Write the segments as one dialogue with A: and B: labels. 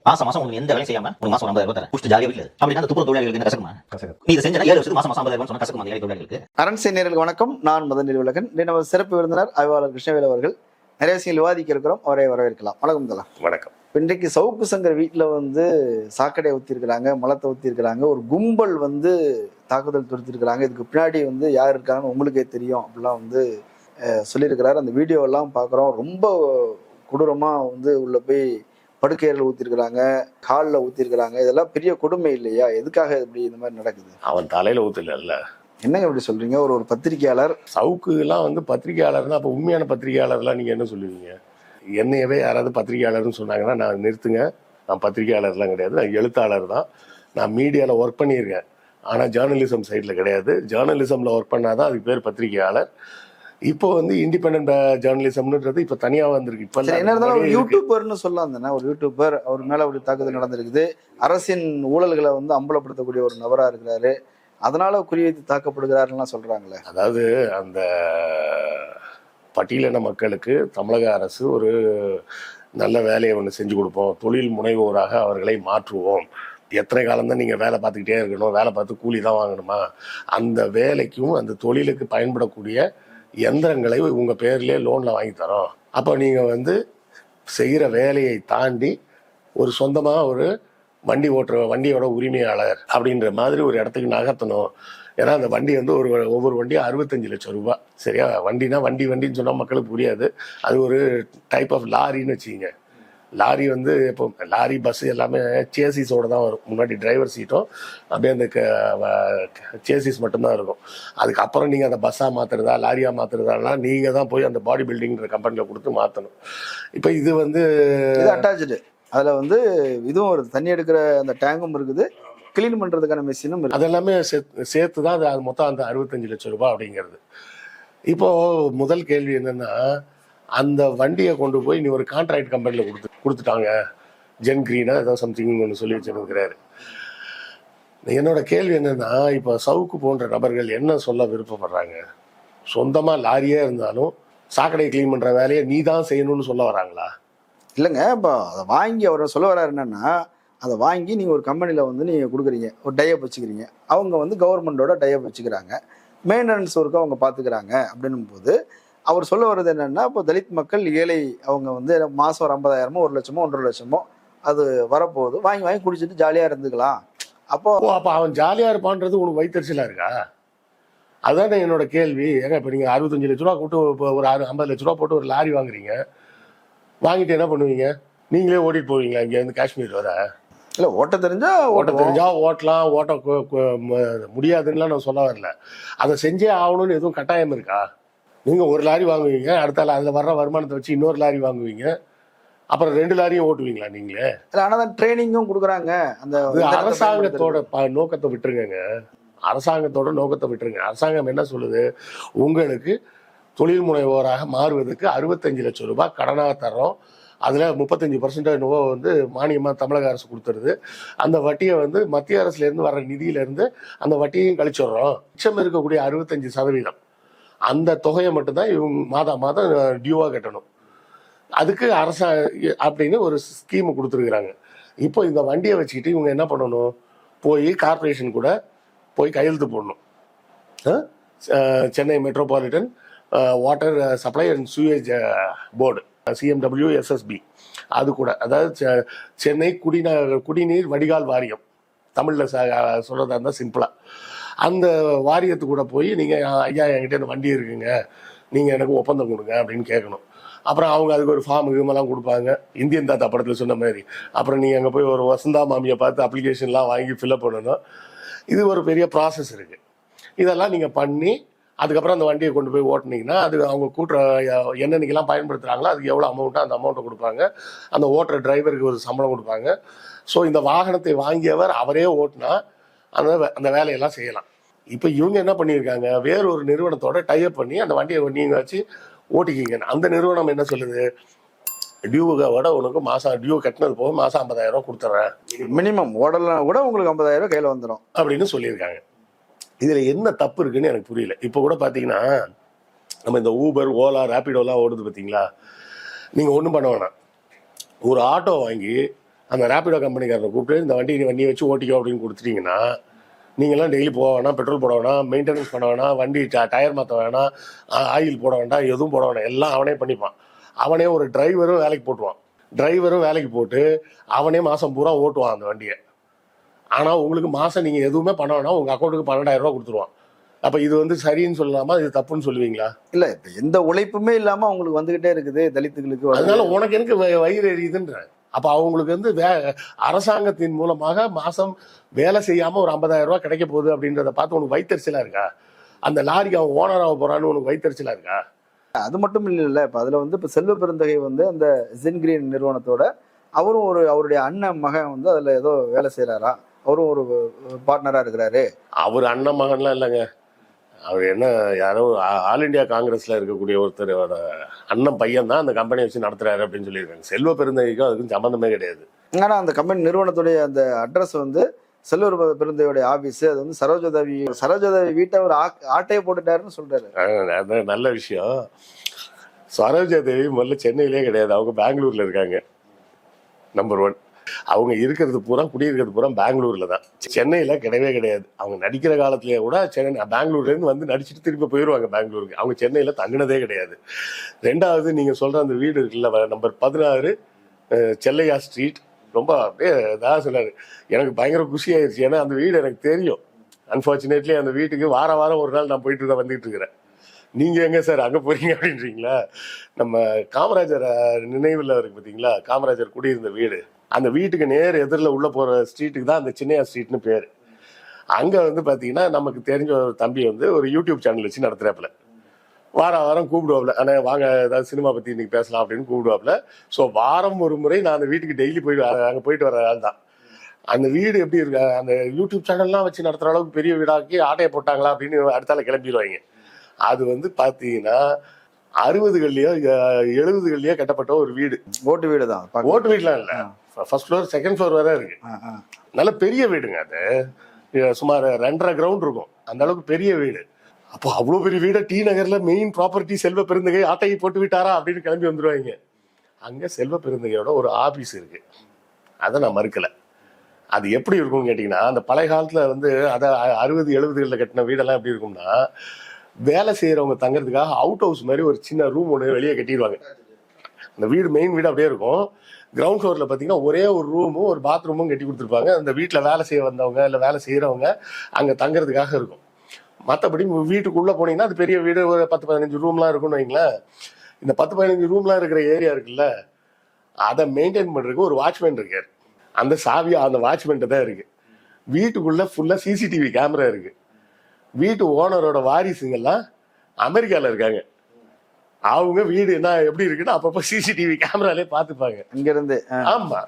A: மாசம் உங்களுக்கு எந்த வேலையும் செய்யாம ஒரு மாசம் 50,000 தரேன் குஷ்டு ஜாலியா வீட்டுல அப்படின்னா அந்த துப்புரவு தொழிலாளிகளுக்கு என்ன கசக்குமா? நீ இதை செஞ்சா 7 வருஷத்துக்கு மாசம் 50,000 சொன்னா கசக்குமா? அந்த தொழிலாளிகளுக்கு.
B: அரண்சை நேயர்களுக்கு வணக்கம். நான் மதன் உலகன். நம்ம சிறப்பு விருந்தினர் ஆய்வாளர் கிருஷ்ணவேல் அவர்கள் நிறைய விஷயங்கள் விவாதிக்க இருக்கிறோம். அவரை வரவேற்கலாம். வணக்கம் தலா.
C: வணக்கம்.
B: இன்றைக்கு சவுக்கு சங்கர் வீட்டில் சாக்கடை ஊற்றிருக்கிறாங்க, மலத்தை ஊற்றிருக்கிறாங்க, ஒரு கும்பல் தாக்குதல் தொடுத்திருக்கிறாங்க. இதுக்கு பின்னாடி யார் இருக்காங்கன்னு உங்களுக்கே தெரியும் அப்படிலாம் சொல்லியிருக்கிறாரு. அந்த வீடியோவெல்லாம் பார்க்குறோம். ரொம்ப கொடூரமாக உள்ள போய் படுக்கையர்கள் ஊற்றிருக்கிறாங்க, காலில் ஊற்றிருக்கிறாங்க. இதெல்லாம் பெரிய கொடுமை இல்லையா? எதுக்காக இப்படி இந்த மாதிரி நடக்குது?
C: அவன் தலையில ஊத்தல.
B: என்னங்க இப்படி சொல்றீங்க? ஒரு பத்திரிகையாளர்
C: சவுக்கு எல்லாம் பத்திரிகையாளர் தான். அப்ப உண்மையான பத்திரிகையாளர்லாம் நீங்க என்ன சொல்லுவீங்க? என்னையவே யாராவது பத்திரிகையாளர்னு சொன்னாங்கன்னா நான் நிறுத்துங்க, நான் பத்திரிகையாளர்லாம் கிடையாது, நான் எழுத்தாளர் தான். நான் மீடியாவில் ஒர்க் பண்ணியிருக்கேன், ஆனால் ஜேர்னலிசம் சைடில் கிடையாது. ஜேர்னலிசமில் ஒர்க் பண்ணாதான் அதுக்கு பேர் பத்திரிகையாளர். இப்போ இண்டிபெண்டன்ட் ஜேர்னலிசம்ன்றது இப்போ தனியாக வந்திருக்கு. இப்போ
B: என்ன இருந்தாலும் ஒரு யூடியூபர்னு சொல்லலாம் தானே. ஒரு யூடியூபர், அவர் மேலே ஒரு தாக்குதல் நடந்திருக்குது. அரசின் ஊழல்களை அம்பலப்படுத்தக்கூடிய ஒரு நபராக இருக்கிறாரு, அதனால குறிவைத்து தாக்கப்படுகிறாருலாம் சொல்றாங்களே.
C: அதாவது அந்த பட்டியலின மக்களுக்கு தமிழக அரசு ஒரு நல்ல வேலையை ஒன்று செஞ்சு கொடுப்போம், தொழில் முனைவோராக அவர்களை மாற்றுவோம். எத்தனை காலம்தான் நீங்கள் வேலை பார்த்துக்கிட்டே இருக்கணும், வேலை பார்த்து கூலி தான் வாங்கணுமா? அந்த வேலைக்கும் அந்த தொழிலுக்கு பயன்படக்கூடிய எந்திரங்களை உங்கள் பேர்லேயே லோனில் வாங்கி தரோம். அப்போ நீங்கள் செய்கிற வேலையை தாண்டி ஒரு சொந்தமாக ஒரு வண்டி ஓட்டுற வண்டியோட உரிமையாளர் அப்படின்ற மாதிரி ஒரு இடத்துக்கு நகர்த்தணும். ஏன்னா அந்த வண்டி ஒவ்வொரு வண்டியும் 65 லட்சம் ரூபாய். சரியா? வண்டினா வண்டின்னு சொன்னால் மக்களுக்கு புரியாது. அது ஒரு டைப் ஆஃப் லாரின்னு வச்சுக்கிங்க. லாரி இப்போ லாரி பஸ் எல்லாமே சேசிஸோடு தான் வரும். முன்னாடி டிரைவர் சீட்டும் அப்படியே அந்த சேசிஸ் மட்டும்தான் இருக்கும். அதுக்கப்புறம் நீங்கள் அந்த பஸ்ஸாக மாற்றுறதா லாரியாக மாற்றுறதாலாம் நீங்கள் தான் போய் அந்த பாடி பில்டிங்கிற கம்பெனியில் கொடுத்து மாற்றணும். இப்போ இது
B: அட்டாச்சு. அதில் இதுவும் ஒரு தண்ணி எடுக்கிற அந்த டேங்கும் இருக்குது, கிளீன் பண்ணுறதுக்கான மெஷினும் இருக்குது.
C: அதெல்லாமே சேர்த்து தான் அது மொத்தம் அந்த 65 லட்சம் ரூபாய் அப்படிங்கிறது. இப்போது முதல் கேள்வி என்னென்னா, அந்த வண்டியை கொண்டு போய் நீ ஒரு கான்ட்ராக்ட் கம்பெனியில் கொடுத்துட்டாங்க, ஜென் கிரீனா ஏதோ சம்திங் ஒன்று சொல்லி வச்சுருக்கிறாரு. என்னோட கேள்வி என்னென்னா, இப்போ சவுக்கு போன்ற நபர்கள் என்ன சொல்ல விருப்பப்படுறாங்க? சொந்தமாக லாரியே இருந்தாலும் சாக்கடையை க்ளீன் பண்ணுற வேலையை நீ தான் செய்யணும்னு சொல்ல வராங்களா?
B: இல்லைங்க. இப்போ அதை வாங்கி அவர் சொல்ல வர்றாரு என்னன்னா, அதை வாங்கி நீங்கள் ஒரு கம்பெனியில் நீங்கள் கொடுக்குறீங்க, ஒரு டைப் வச்சுக்கிறீங்க. அவங்க கவர்மெண்டோட டைப் வச்சுக்கிறாங்க, மெயின்டெனன்ஸ் ஒர்க்கு அவங்க பார்த்துக்கிறாங்க. அப்படின்னும் போது அவர் சொல்ல வர்றது என்னென்னா, இப்போ தலித் மக்கள், ஏழை, அவங்க மாதம் ஒரு 50,000 1 லட்சமோ 1.5 லட்சமோ அது வரப்போகுது, வாங்கி குடிச்சிட்டு ஜாலியாக இருந்துக்கலாம். அப்போ
C: அவன் ஜாலியாக இருப்பான்றது உனக்கு வைத்தறிச்சலாக இருக்கா? அதுதான் என்னோட கேள்வி. ஏங்க இப்போ நீங்கள் 65 லட்ச ரூபா போட்டு இப்போ ஒரு 50 லட்ச ரூபா போட்டு ஒரு லாரி வாங்குறீங்க, வாங்கிட்டு என்ன பண்ணுவீங்க? நீங்களே ஓட்டிட்டு போவீங்களா இங்கேருந்து காஷ்மீர் வர?
B: இல்லை, ஓட்ட தெரிஞ்சா
C: ஓட்டலாம். முடியாதுன்னா நான் சொல்ல வரல. அதை செஞ்சே ஆகணும்னு எதுவும் கட்டாயம் இருக்கா? நீங்கள் ஒரு லாரி வாங்குவீங்க, அடுத்தால அதில் வர்ற வருமானத்தை வச்சு இன்னொரு லாரி வாங்குவீங்க, அப்புறம் 2 லாரியும் ஓட்டுவீங்களா நீங்களே?
B: ஆனால் ட்ரைனிங்கும் கொடுக்குறாங்க. அந்த
C: அரசாங்கத்தோட நோக்கத்தை விட்டுருங்க. அரசாங்கத்தோட நோக்கத்தை விட்டுருங்க. அரசாங்கம் என்ன சொல்லுது? உங்களுக்கு தொழில் முனைவோராக மாறுவதற்கு 65 லட்சம் ரூபாய் கடனாக தரோம். அதில் 35% என்னவோ மானியமாக தமிழக அரசு கொடுத்துருது. அந்த வட்டியை மத்திய அரசுலேருந்து வர்ற நிதியிலேருந்து அந்த வட்டியையும் கழிச்சிடுறோம். மிச்சம் இருக்கக்கூடிய 65% அந்த தொகையை மட்டும்தான் இவங்க மாதம் டியூவாக கட்டணும். அதுக்கு அப்படின்னு ஒரு ஸ்கீமு கொடுத்துருக்குறாங்க. இப்போ இந்த வண்டியை வச்சுக்கிட்டு இவங்க என்ன பண்ணணும்? போய் கார்பரேஷன் கூட போய் கையெழுத்து போடணும். Chennai metropolitan water supply and sewage board, CMWSSB, அது கூட, அதாவது சென்னை குடிநீர் வடிகால் வாரியம், தமிழில் சொல்கிறதா இருந்தால் சிம்பிளாக, அந்த வாரியத்து கூட போய் நீங்கள் ஐயா என்கிட்ட இந்த வண்டி இருக்குங்க, நீங்கள் எனக்கு ஒப்பந்தம் கொடுங்க அப்படின்னு கேட்கணும். அப்புறம் அவங்க அதுக்கு ஒரு ஃபார்ம் கிமெல்லாம் கொடுப்பாங்க, இந்தியன் தாத்தா படத்தில் சொன்ன மாதிரி. அப்புறம் நீங்கள் அங்கே போய் ஒரு வசந்தா மாமியை பார்த்து அப்ளிகேஷன்லாம் வாங்கி ஃபில்அப் பண்ணணும். இது ஒரு பெரிய ப்ராசஸ் இருக்குது. இதெல்லாம் நீங்கள் பண்ணி அதுக்கப்புறம் அந்த வண்டியை கொண்டு போய் ஓட்டினீங்கன்னா அது அவங்க என்னென்னைக்கெல்லாம் பயன்படுத்துகிறாங்களோ அதுக்கு எவ்வளோ அமௌண்ட்டோ அந்த அமௌண்ட்டை கொடுப்பாங்க. அந்த ஓட்டுற டிரைவருக்கு ஒரு சம்பளம் கொடுப்பாங்க. ஸோ இந்த வாகனத்தை வாங்கியவர் அவரே ஓட்டினா அந்த வேலையெல்லாம் செய்யலாம். இப்போ இவங்க என்ன பண்ணியிருக்காங்க? வேறொரு நிறுவனத்தோட டைப் பண்ணி அந்த வண்டியை நீங்கள் வச்சு ஓட்டிக்கிங்க. அந்த நிறுவனம் என்ன சொல்லுது? டியூவோட உனக்கு மாதம் டியூ கட்டினது போக மாதம் 50,000 கொடுத்துட்றேன்,
B: மினிமம் ஓடலாம் கூட உங்களுக்கு 50,000 கையில் வந்துடும்
C: அப்படின்னு சொல்லியிருக்காங்க. இதில் என்ன தப்பு இருக்குன்னு எனக்கு புரியல. இப்போ கூட பார்த்தீங்கன்னா நம்ம இந்த ஊபர், ஓலா, ரேப்பிடோலாம் ஓடுது பார்த்தீங்களா? நீங்கள் ஒன்றும் பண்ண வேணாம். ஒரு ஆட்டோ வாங்கி அந்த ரேபிடோ கம்பெனிக்காரனை கூப்பிட்டு இந்த வண்டியை வச்சு ஓட்டிக்கோ அப்படின்னு கொடுத்துட்டீங்கன்னா நீங்களாம் டெய்லி போக வேணாம், பெட்ரோல் போட வேணாம், மெயின்டெனன்ஸ் பண்ண வேணாம், வண்டி டயர் மாற்ற வேணாம், ஆயில் போட வேண்டாம், எதுவும் போட வேணாம், எல்லாம் அவனே பண்ணிப்பான். அவனே ஒரு டிரைவரும் வேலைக்கு போட்டுவான். டிரைவரும் வேலைக்கு போட்டு அவனே மாதம் பூரா ஓட்டுவான் அந்த வண்டியை. ஆனால் உங்களுக்கு மாதம் நீங்கள் எதுவுமே பண்ண வேணாம், உங்கள் அக்கௌண்ட்டுக்கு 12,000 ரூபா கொடுத்துருவான். அப்போ இது வந்து சரின்னு சொல்லலாமா, இது தப்புன்னு சொல்லுவீங்களா?
B: இல்லை, இப்போ எந்த உழைப்புமே இல்லாமல் அவங்களுக்கு வந்துகிட்டே இருக்குது தலித்துகளுக்கு.
C: அதனால உனக்கு எனக்கு வயிறு எரியுதுன்ற. அப்போ அவங்களுக்கு வந்து அரசாங்கத்தின் மூலமாக மாதம் வேலை செய்யாமல் ஒரு 50,000 ரூபா கிடைக்க போகுது அப்படின்றத பார்த்து உனக்கு வைத்தறிச்சலாக இருக்கா? அந்த லாரிக்கு அவன் ஓனர் ஆக போகிறான்னு உனக்கு வைத்தறிச்சலாக இருக்கா?
B: அது மட்டும் இல்லை, இப்போ அதில் வந்து இப்போ செல்வ பெருந்தகை வந்து அந்த ஜின்கிரீன் நிறுவனத்தோட அவரும் அவருடைய அண்ணன் மகன் வந்து அதில் ஏதோ வேலை செய்கிறாரா, அவரும் ஒரு பார்ட்னராக இருக்கிறாரு.
C: அவர் அண்ணன் மகன்லாம் இல்லைங்க, அவர் என்ன யாரோ ஆல் இண்டியா காங்கிரஸ்ல இருக்கக்கூடிய ஒருத்தரோட அண்ணன் பையன் தான் அந்த கம்பெனியை வச்சு நடத்துறாரு அப்படின்னு சொல்லியிருக்காங்க. செல்வ பெருந்தகைக்கும் அதுக்கும் சம்மந்தமே கிடையாது.
B: ஆனால் அந்த கம்பெனி நிறுவனத்துடைய அந்த அட்ரஸ் வந்து செல்வ பெருந்தகையோடைய ஆபீஸ், அது வந்து சரோஜாதேவி வீட்டை ஒரு ஆட்டையை போட்டுட்டாருன்னு சொல்றாரு.
C: அதான் நல்ல விஷயம். சரோஜாதேவி முதல்ல சென்னையிலே கிடையாது, அவங்க பெங்களூர்ல இருக்காங்க. நம்பர் 1. அவங்க இருக்கிறது பூரா குடியிருக்கிறது பூரா பெங்களூர்ல தான், சென்னையில கிடையவே கிடையாது. அவங்க நடிக்கிற காலத்திலேயே கூட பெங்களூர்ல இருந்து வந்து நடிச்சுட்டு திருப்பி போயிடுவாங்க பெங்களூருக்கு. அவங்க சென்னையில தங்கினதே கிடையாது. 2வது, நீங்க சொல்ற அந்த வீடு இருக்குல்ல, நம்பர் 16 செல்லையா ஸ்ட்ரீட், ரொம்ப அப்படியே இதாக சொன்னாரு. எனக்கு பயங்கர குஷி ஆயிடுச்சு. ஏன்னா அந்த வீடு எனக்கு தெரியும். அன்பார்ச்சுனேட்லி அந்த வீட்டுக்கு வாரம் ஒரு நாள் நான் போயிட்டு தான் வந்துட்டு இருக்கிறேன். நீங்க எங்க சார் அங்க போறீங்க அப்படின்றீங்களா? நம்ம காமராஜர் நினைவுல இருக்கு பார்த்தீங்களா, காமராஜர் குடியிருந்த வீடு, அந்த வீட்டுக்கு நேர் எதிரில் உள்ள போற ஸ்ட்ரீட்டுக்கு தான் அந்த சின்னையா ஸ்ட்ரீட்னு பேர். அங்க வந்து பாத்தீங்கன்னா நமக்கு தெரிஞ்ச ஒரு தம்பி வந்து ஒரு யூடியூப் சேனல் வச்சு நடத்துறாப்புல. வாரம் கூப்பிடுவாப்புல, ஆனால் வாங்க ஏதாவது சினிமா பத்தி இன்னைக்கு பேசலாம் அப்படின்னு கூப்பிடுவாப்புல. ஸோ வாரம் ஒரு முறை நான் அந்த வீட்டுக்கு டெய்லி அங்கே போயிட்டு வர ஆள் தான். அந்த வீடு எப்படி இருக்கு, அந்த யூடியூப் சேனல்லாம் வச்சு நடத்துற அளவுக்கு பெரிய வீடாக்கி ஆட்டையை போட்டாங்களா அப்படின்னு அடுத்தால கிளம்பிடுவாங்க. அது வந்து பாத்தீங்கன்னா 60கள்லயோ 70கள்லயோ கட்டப்பட்ட ஒரு வீடு.
B: ஓட்டு வீடு தான்.
C: ஓட்டு வீடுலாம் இல்லை, ஃபர்ஸ்ட் ஃப்ளோர் செகண்ட் ஃப்ளோர் வரை இருக்கு. நல்ல பெரிய வீடுங்க. அது சுமார் 2.5 கிரவுண்ட் இருக்கும், அந்த அளவுக்கு பெரிய வீடு. அப்போ அவ்வளோ பெரிய வீடை டி நகர்ல மெயின் ப்ராப்பர்ட்டி செல்வ பெருந்தகை ஆட்டையை போட்டு விட்டாரா அப்படின்னு கிளம்பி வந்துருவாங்க. அங்க செல்வ பெருந்தகையோட ஒரு ஆபீஸ் இருக்கு, அதை நான் மறுக்கல. அது எப்படி இருக்கும்னு கேட்டீங்கன்னா, அந்த பழைய காலத்துல வந்து அதை 60-70களில் கட்டின வீடெல்லாம் எப்படி இருக்கும்னா, வேலை செய்யறவங்க தங்கறதுக்காக அவுட் ஹவுஸ் மாதிரி ஒரு சின்ன ரூம் ஒன்று வெளியே கட்டிடுவாங்க. அந்த வீடு மெயின் வீடு அப்படியே இருக்கும். கிரவுண்ட் ஃப்ளோர்ல பாத்தீங்கன்னா ஒரே ஒரு ரூமும் ஒரு பாத்ரூமும் கட்டி கொடுத்துருப்பாங்க. அந்த வீட்டில் வேலை செய்ய வந்தவங்க இல்லை வேலை செய்யறவங்க அங்க தங்கறதுக்காக இருக்கும். மற்றபடி வீட்டுக்குள்ள போனீங்கன்னா அது பெரிய வீடு, ஒரு 10-15 ரூம்லாம் இருக்கும்னு வைங்களேன். இந்த 10-15 ரூம்லாம் இருக்கிற ஏரியா இருக்குல்ல, அதை மெயின்டைன் பண்றதுக்கு ஒரு வாட்ச்மேன் இருக்காரு. அந்த சாவி அந்த வாட்ச்மேன்ட்ட தான் இருக்கு. வீட்டுக்குள்ள ஃபுல்லா சிசிடிவி கேமரா இருக்கு. வீட்டு ஓனரோட வாரிசுங்கெல்லாம் அமெரிக்கால இருக்காங்க. அவங்க வீடு என்ன எப்படி இருக்குன்னு அப்பப்போ சிசிடிவி கேமராலே பாத்துப்பாங்க
B: இங்க இருந்து.
C: ஆமா,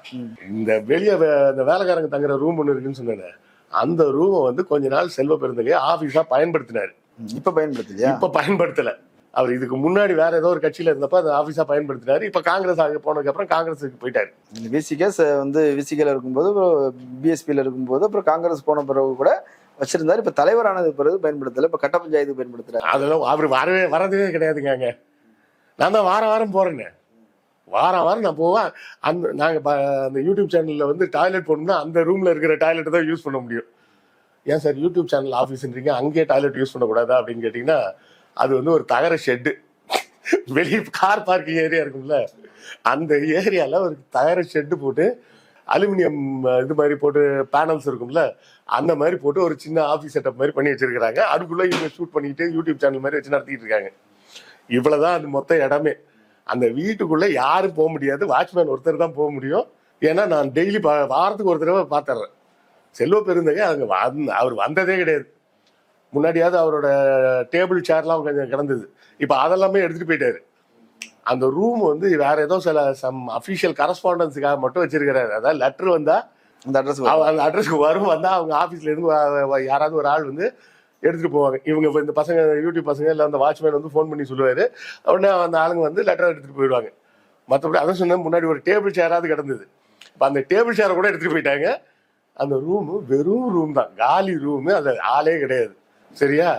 C: இந்த வெளியே இந்த வேலைக்காரங்க தங்குற ரூம் ஒண்ணு இருக்குன்னு சொன்னேன். அந்த ரூமை வந்து கொஞ்ச நாள் செல்வ பெருந்தகை ஆபீஸா பயன்படுத்தினாரு.
B: இப்ப பயன்படுத்தலையா?
C: இப்ப பயன்படுத்தல. அவர் இதுக்கு முன்னாடி வேற ஏதோ ஒரு கட்சியில இருந்தப்ப அந்த ஆபீஸா பயன்படுத்தினாரு. இப்ப காங்கிரஸ் ஆக போனதுக்கு அப்புறம் காங்கிரஸுக்கு போயிட்டாரு.
B: விசிகேஸ் வந்து விசிகேல இருக்கும்போது, பிஎஸ்பியில இருக்கும்போது, அப்புறம் காங்கிரஸ் போன பிறகு கூட வச்சிருந்தாரு. இப்ப தலைவரானது பிறகு பயன்படுத்தல. இப்ப கட்ட பஞ்சாயத்து பயன்படுத்துறாரு.
C: அதெல்லாம் அவர் வரதே கிடையாதுங்க. நான் தான் வாரம் போறேன்னு. வாரம் நான் போவேன். நாங்க அந்த யூடியூப் சேனல்ல வந்து டாய்லெட் போகணும்னா அந்த ரூம்ல இருக்கிற டாய்லெட் தான் யூஸ் பண்ண முடியும். ஏன் சார் யூடியூப் சேனல் ஆஃபீஸ்ன்றீங்க, அங்கேயே டாய்லெட் யூஸ் பண்ணக்கூடாதா அப்படின்னு கேட்டீங்கன்னா, அது வந்து ஒரு தகர ஷெட்டு, வெளியே கார் பார்க்கிங் ஏரியா இருக்கும்ல, அந்த ஏரியால ஒரு தகர ஷெட்டு போட்டு அலுமினியம் இது மாதிரி போட்டு பேனல்ஸ் இருக்கும்ல, அந்த மாதிரி போட்டு ஒரு சின்ன ஆஃபீஸ் செட்டப் மாதிரி பண்ணி வச்சிருக்காங்க. அதுக்குள்ள இவங்க ஷூட் பண்ணிட்டு யூடியூப் சேனல் மாதிரி வச்சு நடத்திட்டு இருக்காங்க. இவ்வளவுதான் அது மொத்த இடமே. அந்த வீட்டுக்குள்ள யாரும் போக முடியாது, வாட்ச்மேன் ஒருத்தர் தான் போக முடியும். ஏன்னா நான் டெய்லி வாரத்துக்கு ஒரு தடவை பார்த்துறேன். செல்வ பெருந்தகை அங்க அவர் வந்ததே கிடையாது. முன்னாடியாவது அவரோட டேபிள் சேர்லாம் கொஞ்சம் கிடந்தது, இப்ப அதெல்லாமே எடுத்துட்டு போயிட்டாரு. அந்த ரூம் வந்து வேற ஏதோ சில சம் அபிஷியல் கரஸ்பாண்டன்ஸுக்காக மட்டும் வச்சிருக்கிறாரு. அதாவது லெட்டர் வந்தா அந்த அட்ரஸ்க்கு வரும், வந்தா அவங்க ஆபீஸ்ல இருந்து யாராவது ஒரு ஆள் வந்து எடுத்துட்டு போவாங்க. இவங்க இந்த பசங்க யூடியூப் பசங்க இல்லை அந்த வாட்ச்மேன் வந்து ஃபோன் பண்ணி சொல்லுவாரு, உடனே அந்த ஆளுங்க வந்து லெட்டர் எடுத்துட்டு போயிடுவாங்க. மற்றபடி அதை சொன்ன முன்னாடி ஒரு டேபிள் சேராவது கிடந்தது. இப்போ அந்த டேபிள் சேரை கூட எடுத்துட்டு போயிட்டாங்க. அந்த ரூமு வெறும் ரூம் தான், காலி ரூமு, அது ஆளே கிடையாது. சரியா?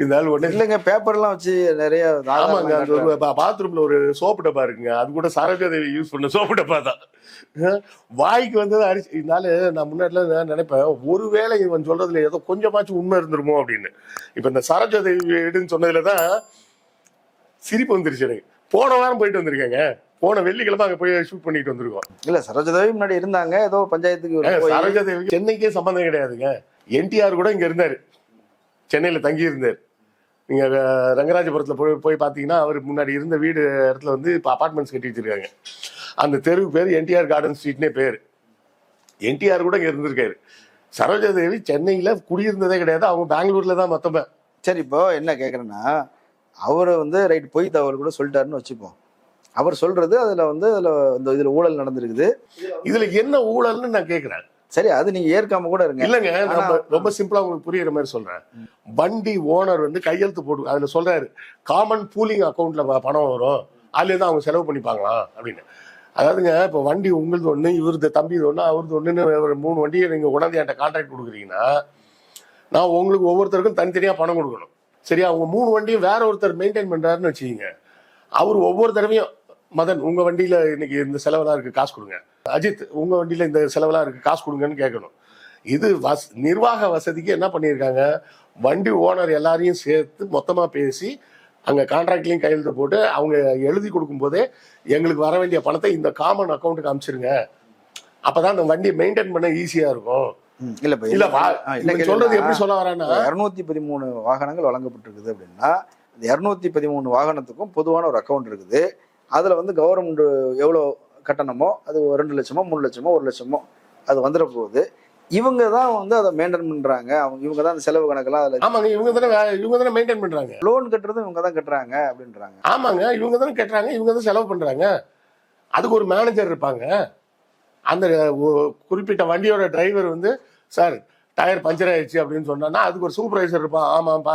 C: இருந்தாலும் உடனே
B: இல்லைங்க பேப்பர்லாம் வச்சு நிறைய
C: ஆமாங்க, அந்த பாத்ரூம்ல ஒரு சோப்பு டப்பா இருக்குங்க, அது கூட சரோஜாதேவி யூஸ் பண்ண சோப்பு டப்பா தான். வாய்க்கு வந்தது அரிசி. இதனால நான் முன்னாடிலாம் நினைப்பேன், ஒருவேளை இவன் சொல்றதுல ஏதோ கொஞ்சமாச்சும் உண்மை இருந்துருமோ அப்படின்னு. இப்ப இந்த சரோஜாதேவி வீடுன்னு சொன்னதுலதான் சிரிப்பு வந்துருச்சு எனக்கு. போன வாரம் போயிட்டு வந்திருக்கேங்க, போன வெள்ளிக்கிழமை அங்க போய் ஷூட் பண்ணிட்டு வந்திருக்கோம்.
B: இல்ல சரோஜாதேவி முன்னாடி இருந்தாங்க, ஏதோ பஞ்சாயத்துக்கு
C: சரோஜாதேவி சென்னைக்கே சம்பந்தம் கிடையாதுங்க. என்டிஆர் கூட இங்க இருந்தாரு, சென்னையில தங்கி இருந்தார். நீங்க ரங்கராஜபுரத்துல போய் பாத்தீங்கன்னா அவர் முன்னாடி இருந்த வீடு இடத்துல வந்து இப்ப அபார்ட்மெண்ட்ஸ் கட்டி வச்சிருக்காங்க. அந்த தெருவுக்கு பேர் என்டிஆர் கார்டன் ஸ்ட்ரீட்னே பேரு. என்டிஆர் கூட இங்க இருந்திருக்காரு. சரோஜாதேவி சென்னையில குடியிருந்ததே கிடையாது, அவங்க பெங்களூர்ல தான் மொத்தமே.
B: சரி, இப்போ என்ன கேக்குறேன்னா, அவரு வந்து ரைட் பொய் தகவல் கூட சொல்லிட்டாருன்னு வச்சுப்போம். அவர் சொல்றது அதுல வந்து இதுல ஊழல் நடந்திருக்குது.
C: இதுல என்ன ஊழல்னு நான் கேக்குறேன்.
B: சரி, அது நீங்க ஏற்காம கூட இருங்க.
C: இல்லங்க, நம்ம ரொம்ப சிம்பிளா உங்களுக்கு புரியுற மாதிரி சொல்றேன். வண்டி ஓனர் வந்து கையெழுத்து போட்டு அதுல சொல்றாரு, காமன் பூலிங் அக்கௌண்ட்ல பணம் வரும், அதுல இருந்து அவங்க செலவு பண்ணிப்பாங்களாம் அப்படின்னு. அதாவதுங்க, இப்போ வண்டி உங்களது ஒண்ணு, இவரது தம்பி ஒண்ணு, அவரது ஒண்ணுன்னு ஒரு 3 வண்டியை நீங்க உணர்ந்து என்கிட்ட கான்ட்ராக்ட் கொடுக்குறீங்கன்னா, நான் உங்களுக்கு ஒவ்வொருத்தருக்கும் தனித்தனியா பணம் கொடுக்கணும். சரியா? அவங்க 3 வண்டியும் வேற ஒருத்தர் மெயின்டைன் பண்றாருன்னு வச்சுக்கீங்க, அவர் ஒவ்வொரு தடவையும் மதன் உங்க வண்டியில இன்னைக்கு இந்த செலவெல்லாம் இருக்கு காசு கொடுங்க, அஜித் உங்க வண்டியில இந்த செலவெல்லாம் இருக்கு காசு கொடுங்கன்னு கேட்கணும். இது நிர்வாக வசதிக்கு என்ன பண்ணியிருக்காங்க, வண்டி ஓனர் எல்லாரையும் சேர்த்து மொத்தமா பேசி அங்க கான்ட்ராக்ட்லயும் கையெழுத்து போட்டு அவங்க எழுதி கொடுக்கும் போதே எங்களுக்கு வர வேண்டிய பணத்தை இந்த காமன் அக்கௌண்ட்டுக்கு அனுப்பிச்சிருங்க, அப்பதான் அந்த வண்டியை மெயின்டைன் பண்ண ஈஸியா இருக்கும். சொல்றது எப்படி சொல்ல வரேன்னா,
B: 213 வாகனங்கள் வழங்கப்பட்டிருக்குது அப்படின்னா, 213 வாகனத்துக்கும் பொதுவான ஒரு அக்கௌண்ட் இருக்குது. அதுல வந்து கவர்மெண்ட் எவ்வளவு கட்டணமோ, அது 2 லட்சமோ 3 லட்சமோ 1 லட்சமோ அது வந்துட போகுது. இவங்க தான் வந்து அதை மெயின்டைன் பண்றாங்க. இவங்க தான் அந்த செலவு கணக்கெல்லாம் அதுல.
C: ஆமாங்க, இவங்க தானே மெயின்டைன் பண்றாங்க.
B: லோன் கட்டுறதும் இவங்க தான் கட்டுறாங்க அப்படின்றாங்க.
C: ஆமாங்க, இவங்க தானே கட்டுறாங்க, இவங்க தான் செலவு பண்றாங்க. அதுக்கு ஒரு மேனேஜர் இருப்பாங்க. அந்த குறிப்பிட்ட வண்டியோட டிரைவர் வந்து, சார் டயர் பஞ்சர் ஆயிடுச்சு அப்படின்னு சொன்னா அதுக்கு ஒரு சூப்பர்வைசர் இருப்பான். ஆமாப்பா